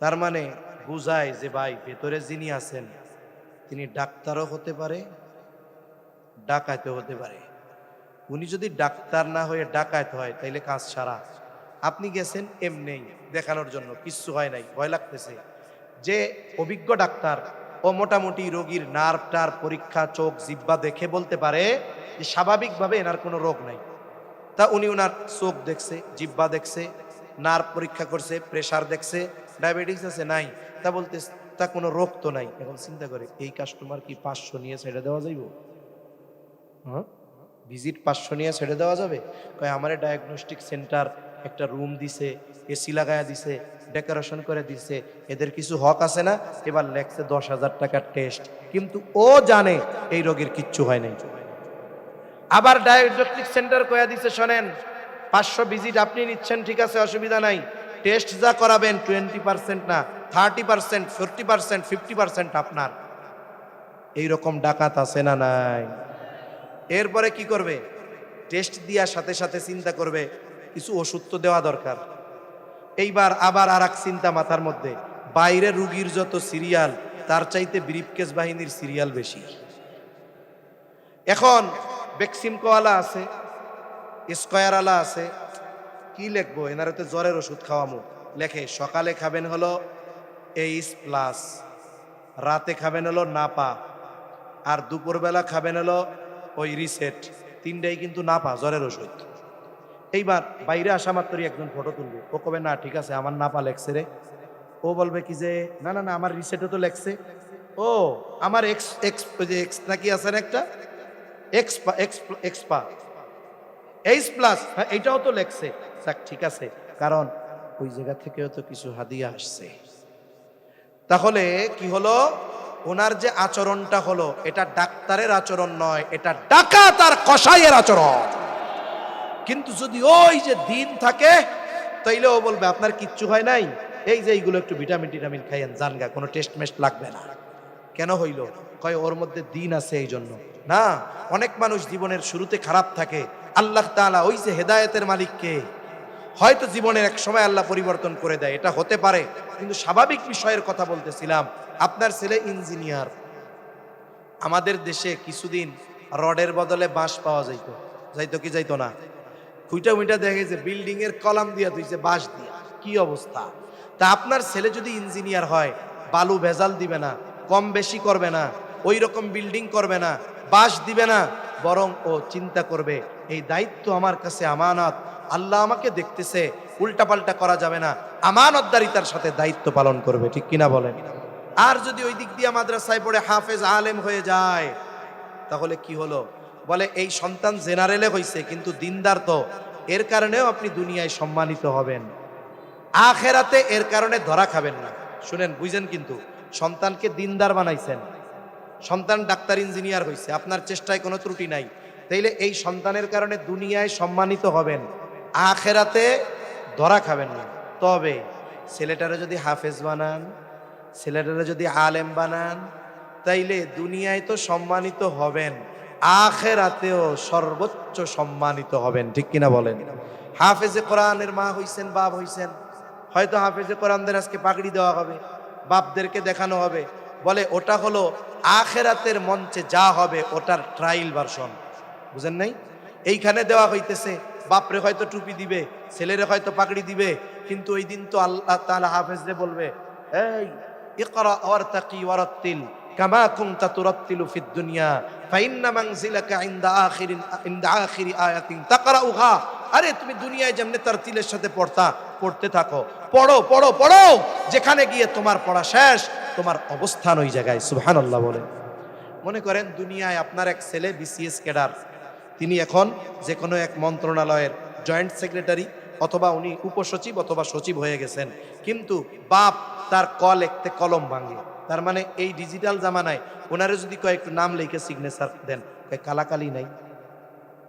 S1: তার মানে বুঝায় যে ভাই ভেতরে যিনি আছেন তিনি ডাক্তারও হতে পারে, ডাকাইতও হতে পারে। উনি যদি ডাক্তার না হয়ে ডাকাইত হয় তাইলে কাজ সারা। আপনি গেছেন এমনি দেখানোর জন্য, কিচ্ছু হয় নাই, ভয় লাগতেছে। যে অভিজ্ঞ ডাক্তার ও মোটামুটি রোগীর নার্ভ টার পরীক্ষা, চোখ জিহ্বা দেখে বলতে পারে যে স্বাভাবিকভাবে এনার কোনো রোগ নাই। তা উনি ওনার চোখ দেখছে, জিহ্বা দেখছে, নার্ভ পরীক্ষা করছে, প্রেসার দেখছে, ডায়াবেটিস আছে নাই, তা বলতে তা কোনো রোগ তো নাই। এখন চিন্তা করে এই কাস্টমার কি 500 নিয়ে ছেড়ে দেওয়া যাইব? হ্যাঁ, ভিজিট 500 নিয়ে ছেড়ে দেওয়া যাবে? কয় আমারে ডায়াগনস্টিক সেন্টার একটা রুম দিছে, এসি লাগায়া দিছে, ডেকোরেশন করে দিছে, এদের কিছু হক আছে না? এবার লেখছে 10,000 টাকার টেস্ট, কিন্তু ও জানে এই রোগীর কিচ্ছু হয় নাই। আবার ডায়াগনস্টিক সেন্টার কয়া দিছে, শোনেন 500 ভিজিট আপনি নিচ্ছেন, ঠিক আছে, অসুবিধা নাই, টেস্ট যা করাবেন 20% না 30%, 40%, 50% আপনার। এইরকম ডাকাত আছে না নাই? এরপরে কি করবে? টেস্ট দেওয়ার সাথে সাথে চিন্তা করবে কিছু ওষুধ তো দেওয়া দরকার। এইবার আবার আর এক চিন্তা মাথার মধ্যে, বাইরে রুগীর যত সিরিয়াল তার চাইতে ব্রিফকেস বাহিনীর সিরিয়াল বেশি। এখন বেক্সিমকোয়ালা আছে, স্কয়ারওয়ালা আছে, কি লিখবো? এনারা তো জ্বরের ওষুধ খাওয়ামো, লেখে সকালে খাবেন হলো এইস প্লাস, রাতে খাবেন হলো নাপা, আর দুপুরবেলা খাবেন হলো ওই রিসেট। তিনটাই কিন্তু নাপা, জ্বরের ওষুধ। এইবার বাইরে আসা মাত্রই একজন ফটো তুলবে, ও কবে না ঠিক আছে আমার নাপা লেখছে রে। ও বলবে কি যে না না না আমার রিসেটও তো লেখছে। ও আমার এক্স এক্স যে এক্স নাকি আছে না একটা এক্সপা এক্সপা এইচ প্লাস, হ্যাঁ এইটাও তো লেখছে। ঠিক আছে, কারণ ওই জায়গা থেকেও তো কিছু হাদিয়া আসছে। তাহলে কি হলো? ওনার যে আচরণটা হলো এটা ডাক্তারের আচরণ নয়, এটা ডাকাত আর কসাইয়ের আচরণ। কিন্তু যদি ওই যে দিন থাকে তাইলে ও বলবে আপনার কিচ্ছু হয় নাই, এই যে এইগুলো একটু ভিটামিন টিটামিন খাইয়েন, জানগা, কোনো টেস্ট মেস্ট লাগবে না। কেন হইল? কয় ওর মধ্যে দিন আছে এই জন্য। না, অনেক মানুষ জীবনের শুরুতে খারাপ থাকে, আল্লাহ তাআলা ওই যে হেদায়েতের মালিককে হয়তো জীবনের এক সময় আল্লাহ পরিবর্তন করে দেয়, এটা হতে পারে। কিন্তু স্বাভাবিক বিষয়ের কথা বলতেছিলাম, আপনার ছেলে ইঞ্জিনিয়ার, আমাদের দেশে কিছুদিন রডের বদলে বাঁশ পাওয়া যাইতো, যাইতো কি যাইতো না? খুইটা মুইটা দেখে যে বিল্ডিং এর কলাম দিয়া তুইছে বাঁশ দিয়া, কি অবস্থা! তা আপনার ছেলে যদি ইঞ্জিনিয়ার হয়, বালু ভেজাল দিবে না, কম বেশি করবে না, ওই রকম বিল্ডিং করবে না, বাঁশ দিবে না, বরং ও চিন্তা করবে এই দায়িত্ব আমার কাছে আমানত, আল্লাহ আমাকে দেখতেছে, উল্টাপাল্টা করা যাবে না, আমানতদারিতার সাথে দায়িত্ব পালন করবে। ঠিক কিনা বলেন? আর যদি ওই দিক দিয়ে মাদ্রাসায় পড়ে হাফেজ আলেম হয়ে যায়, তাহলে কি হলো? বলে এই সন্তান জেনারেলে হইছে কিন্তু দিনদার, তো এর কারণেও আপনি দুনিয়ায় সম্মানিত হবেন, আখেরাতে এর কারণে ধরা খাবেন না। শুনেন, বুঝেন, কিন্তু সন্তানকে দিনদার বানাইছেন, সন্তান ডাক্তার ইঞ্জিনিয়ার হইছে, আপনার চেষ্টায় কোনো ত্রুটি নাই, তাইলে এই সন্তানের কারণে দুনিয়ায় সম্মানিত হবেন, আখেরাতে ধরা খাবেন না। তবে ছেলেটারে যদি হাফেজ বানান, ছেলেটারে যদি আলেম বানান, তাইলে দুনিয়ায় তো সম্মানিত হবেন, আখেরাতেও সর্বোচ্চ সম্মানিত হবেন। ঠিক কিনা বলেন? হাফেজে কোরআনের মা হইছেন, বাপ হইছেন, হয়তো হাফেজে কোরআনদের আজকে পাগড়ি দেওয়া হবে, বাপদেরকে দেখানো হবে, বলে ওটা হলো আখেরাতের মঞ্চে যা হবে ওটার ট্রায়াল ভার্সন। বুঝেন নাই? এইখানে দেওয়া হইতেছে, বাপরে হয়তো টুপি দিবে, ছেলেরে হয়তো পাগড়ি দিবে, কিন্তু ওই দিন তো আল্লাহ তাআলা হাফেজরে বলবে, এই ইকরা ওয়ারতাকি ওয়ারাত্তিল কামা কুনতা তুরাত্তিলু ফিদ দুনিয়া ফাইন্না মানজিলাকা ইনদা আখিরি আয়াতিন তাকরাউহা। আরে তুমি দুনিয়ায় যেমনে তারতিলের সাথে পড়তে থাকো, পড়ো পড়ো পড়ো, যেখানে গিয়ে তোমার পড়া শেষ তোমার অবস্থান ওই জায়গায়। সুবহানাল্লাহ বলেন। মনে করেন দুনিয়ায় আপনার এক ছেলে বিসিএস ক্যাডার, তিনি এখন যে কোনো এক মন্ত্রণালয়ের জয়েন্ট সেক্রেটারি অথবা উনি উপসচিব অথবা সচিব হয়ে গেছেন, কিন্তু বাপ তার লিখতে কলম ভাঙে। তার মানে এই ডিজিটাল জামানায় ওনারে যদি কয়েকটু নাম লিখে সিগনেচার দেন, কালাকালি নাই,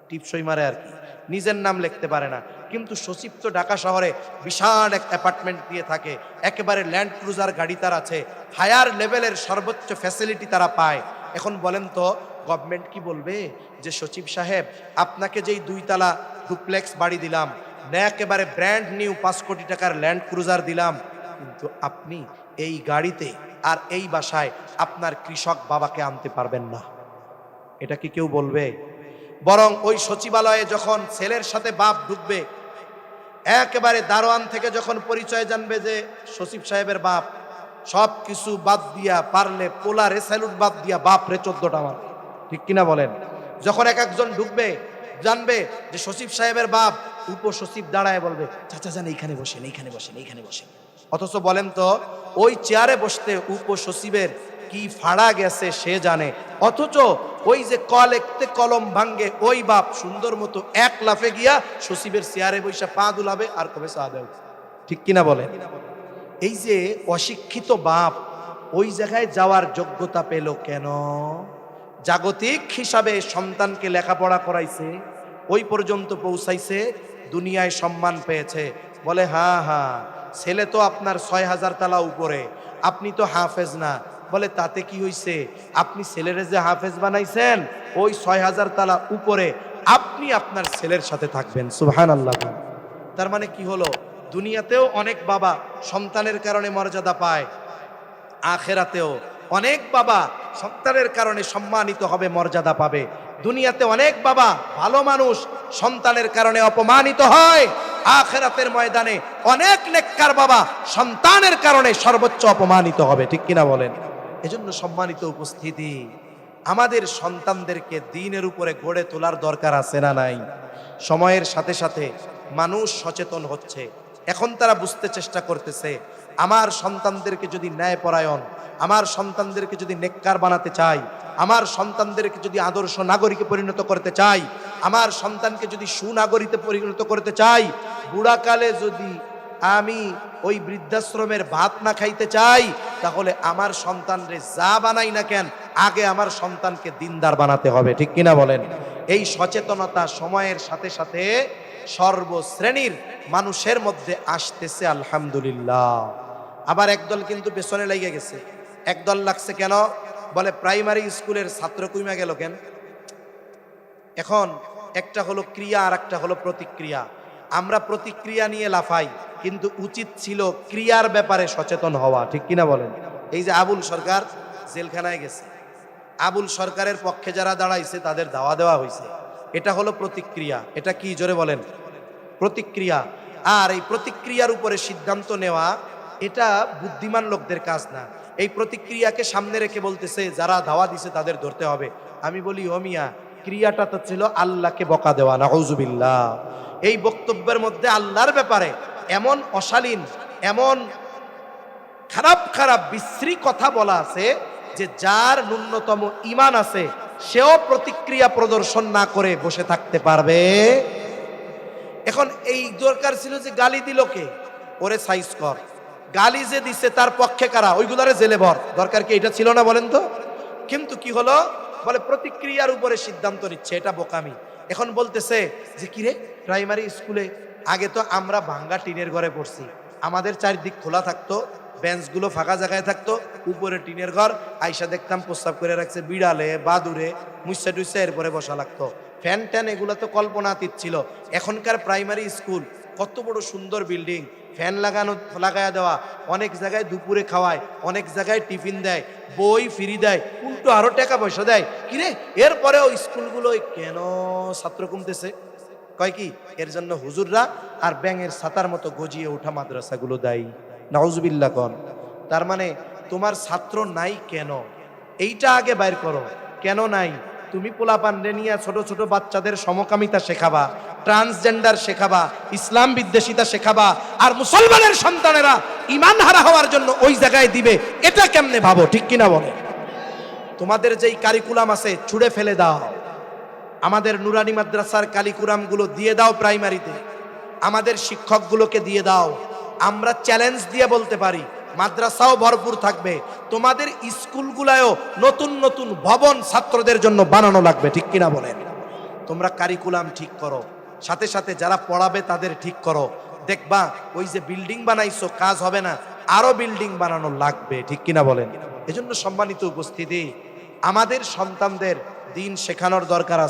S1: টিপসই মারে আর কি, নিজের নাম লিখতে পারে না। কিন্তু সচিব তো ঢাকা শহরে বিশাল এক অ্যাপার্টমেন্ট দিয়ে থাকে, একেবারে ল্যান্ড ক্রুজার গাড়ি তার আছে, হায়ার লেভেলের সর্বোচ্চ ফ্যাসিলিটি তারা পায়। এখন বলেন তো গভর্নমেন্ট কি বলবে যে সচিব সাহেব আপনাকে যেই 2 তলা ডুপ্লেক্স বাড়ি দিলাম, একেবারে ব্র্যান্ড নিউ 5 কোটি টাকার ল্যান্ড ক্রুজার দিলাম, কিন্তু আপনি এই গাড়িতে আর এই বাসায় আপনার কৃষক বাবাকে আনতে পারবেন না, এটা কি কেউ বলবে? বরং ওই সচিবালয়ে যখন ছেলের সাথে বাপ ঢুকবে, একেবারে দারোয়ান থেকে যখন পরিচয় জানবে যে সচিব সাহেবের বাপ, সব কিছু বাদ দিয়া, পারলে পোলারে স্যালুট বাদ দিয়া বাপ রে 14টা মারবে। ঠিক কিনা বলেন? যখন এক একজন ঢুকবে জানবে যে সচিব সাহেবের বাপ, উপসচিব দাঁড়ায় বলবে চাচা যান এইখানে বসেন, এইখানে বসেন, এইখানে বসেন। অথচ বলেন তো ওই চেয়ারে বসতে উপসচিবের কি ফাড়া গেছে সে জানে, অথচ ওই যে লিখতে কলম ভাঙ্গে ওই বাপ সুন্দর মতো এক লাফে গিয়া সচিবের চেয়ারে বৈশা পা দুলাবে আর কবে চা দেয়। ঠিক কিনা বলেন? এই যে অশিক্ষিত বাপ ওই জায়গায় যাওয়ার যোগ্যতা পেল কেন? জাগতিক হিসাবে সন্তানকে লেখাপড়া করাইছে, ওই পর্যন্ত পৌঁছাইছে, দুনিয়ায় সম্মান পেয়েছে। বলে হ্যাঁ হ্যাঁ, ছেলে তো আপনার 6,000 তালা উপরে, আপনি তো হাফেজ না। বলে তাতে কি হইছে? আপনি ছেলেরে যে হাফেজ বানাইছেন ওই 6,000 তালা উপরে আপনি আপনার ছেলের সাথে থাকবেন। সুবহানাল্লাহ। তার মানে কি হলো? দুনিয়াতেও অনেক বাবা সন্তানের কারণে মর্যাদা পায়, আখেরাতেও অনেক বাবা সন্তানের কারণে সম্মানিত হবে, মর্যাদা পাবে। দুনিয়াতে অনেক বাবা ভালো মানুষ সন্তানের কারণে অপমানিত হয়, আখেরাতের ময়দানে অনেক নেককার বাবা সন্তানের কারণে সর্বোচ্চ অপমানিত হবে। ঠিক কিনা বলেন? এজন্য সম্মানিত উপস্থিতি, আমাদের সন্তানদেরকে দ্বীনের উপরে গড়ে তোলার দরকার আছে না নাই? সময়ের সাথে সাথে মানুষ সচেতন হচ্ছে, এখন তারা বুঝতে চেষ্টা করতেছে আমার সন্তানদেরকে যদি ন্যায়পরায়ণ, আমার সন্তানদেরকে যদি নেককার বানাতে চাই, আমার সন্তানদেরকে যদি আদর্শ নাগরিকে পরিণত করতে চাই, আমার সন্তানকে যদি সুনাগরিকে পরিণত করতে চাই, বুড়াকালে যদি আমি ওই বৃদ্ধাশ্রমের ভাত না খাইতে চাই, তাহলে আমার সন্তানরে যা বানাই না কেন আগে আমার সন্তানকে দিনদার বানাতে হবে। ঠিক কিনা বলেন? এই সচেতনতা সময়ের সাথে সাথে সর্বশ্রেণীর মানুষের মধ্যে আসতেছে, আলহামদুলিল্লাহ। আবার একদল কিন্তু পেছনে লেগে গেছে। একদল লাগছে কেন? বলে প্রাইমারি স্কুলের ছাত্র কইমা গেল কেন? এখন একটা হলো ক্রিয়া আর একটা হলো প্রতিক্রিয়া। আমরা প্রতিক্রিয়া নিয়ে লাফাই, কিন্তু উচিত ছিল ক্রিয়ার ব্যাপারে সচেতন হওয়া। ঠিক কিনা বলেন? এই যে আবুল সরকার জেলখানায় গেছে, আবুল সরকারের পক্ষে যারা দাঁড়াইছে তাদের দাওয়া দেওয়া হয়েছে, এটা হলো প্রতিক্রিয়া। এটা কি জোরে বলেন? প্রতিক্রিয়া। আর এই প্রতিক্রিয়ার উপরে সিদ্ধান্ত নেওয়া এটা বুদ্ধিমান লোকদের কাজ না। এই প্রতিক্রিয়াকে সামনে রেখে বলতেছে যারা দাওয়া দিছে তাদের ধরতে হবে। আমি বলি ও মিয়া, ক্রিয়াটা তো ছিল আল্লাহকে বকা দেওয়া, নাউজুবিল্লাহ। এই বক্তব্যের মধ্যে আল্লাহর ব্যাপারে এমন অশালীন, এমন খারাপ খারাপ বিশ্রী কথা বলা আছে যে যার ন্যূনতম ঈমান আছে সেও প্রতিক্রিয়া প্রদর্শন না করে বসে থাকতে পারবে। এখন এই দরকার ছিল যে গালি দিল কে, ওরে সাইজ কর। গালি যে দিছে তার পক্ষে কারা, ওইগুলারে জেলে ভর। দরকার কি এটা ছিল না বলেন তো? কিন্তু কি হলো? বলে প্রতিক্রিয়ার উপরে সিদ্ধান্ত নিচ্ছে, এটা বোকামি। এখন বলতেছে যে কিরে, প্রাইমারি স্কুলে আগে তো আমরা ভাঙ্গা টিনের ঘরে পড়ছি, আমাদের চারদিক খোলা থাকতো, বেঞ্চগুলো ফাঁকা জায়গায় থাকতো, উপরে টিনের ঘর, আইসা দেখতাম প্রস্তাব করে রাখছে বিড়ালে বাদুরে, মুসা টুসা এরপরে বসা লাগতো। ফ্যান ট্যান এগুলো তো কল্পনাতীত ছিল। এখনকার প্রাইমারি স্কুল কত বড় সুন্দর বিল্ডিং, ফ্যান লাগায়া দেওয়া, অনেক জায়গায় দুপুরে খাওয়ায়, অনেক জায়গায় টিফিন দেয়, বই ফ্রি দেয়, উল্টো আরো টাকা পয়সা দেয়। কিরে, এরপরেও স্কুলগুলো কেন ছাত্র কমতেছে? কয় কি এর জন্য হুজুররা আর ব্যাঙের ছাতার মতো গজিয়ে ওঠা মাদ্রাসাগুলো দায়ী। নাউজুবিল্লাহ কন। তার মানে তোমার ছাত্র নাই কেন, এইটা আগে বাইর করো। কেন নাই? তুমি পোলাপানরে নিয়ে ছোট ছোট বাচ্চাদের সমকামিতা শেখাবা, ট্রান্সজেন্ডার শেখাবা, ইসলাম বিদ্বেষিতা শেখাবা, আর মুসলমানের সন্তানেরা ঈমান হারা হওয়ার জন্য ওই জায়গায় দিবে, এটা কেমনে ভাবো? ঠিক কিনা বলে? তোমাদের যেই কারিকুলাম আছে ছুঁড়ে ফেলে দাও। আমাদের নুরানি মাদ্রাসার কারিকুলামগুলো দিয়ে দাও প্রাইমারিতে, আমাদের শিক্ষকগুলোকে দিয়ে দাও। আমরা চ্যালেঞ্জ দিয়ে বলতে পারি মাদ্রাসাও ভরপুর থাকবে, তোমাদের স্কুলগুলায়ও নতুন নতুন ভবন ছাত্রদের জন্য বানানো লাগবে। ঠিক কিনা বলেন? তোমরা কারিকুলাম ঠিক করো, সাথে সাথে যারা পড়াবে তাদের ঠিক করো। দেখবা ওই যে বিল্ডিং বানাইছো কাজ হবে না, আরো বিল্ডিং বানানো লাগবে। ঠিক কিনা বলেন? এজন্য সম্মানিত উপস্থিতি, আমাদের সন্তানদের দিন শেখানোর দরকার আছে।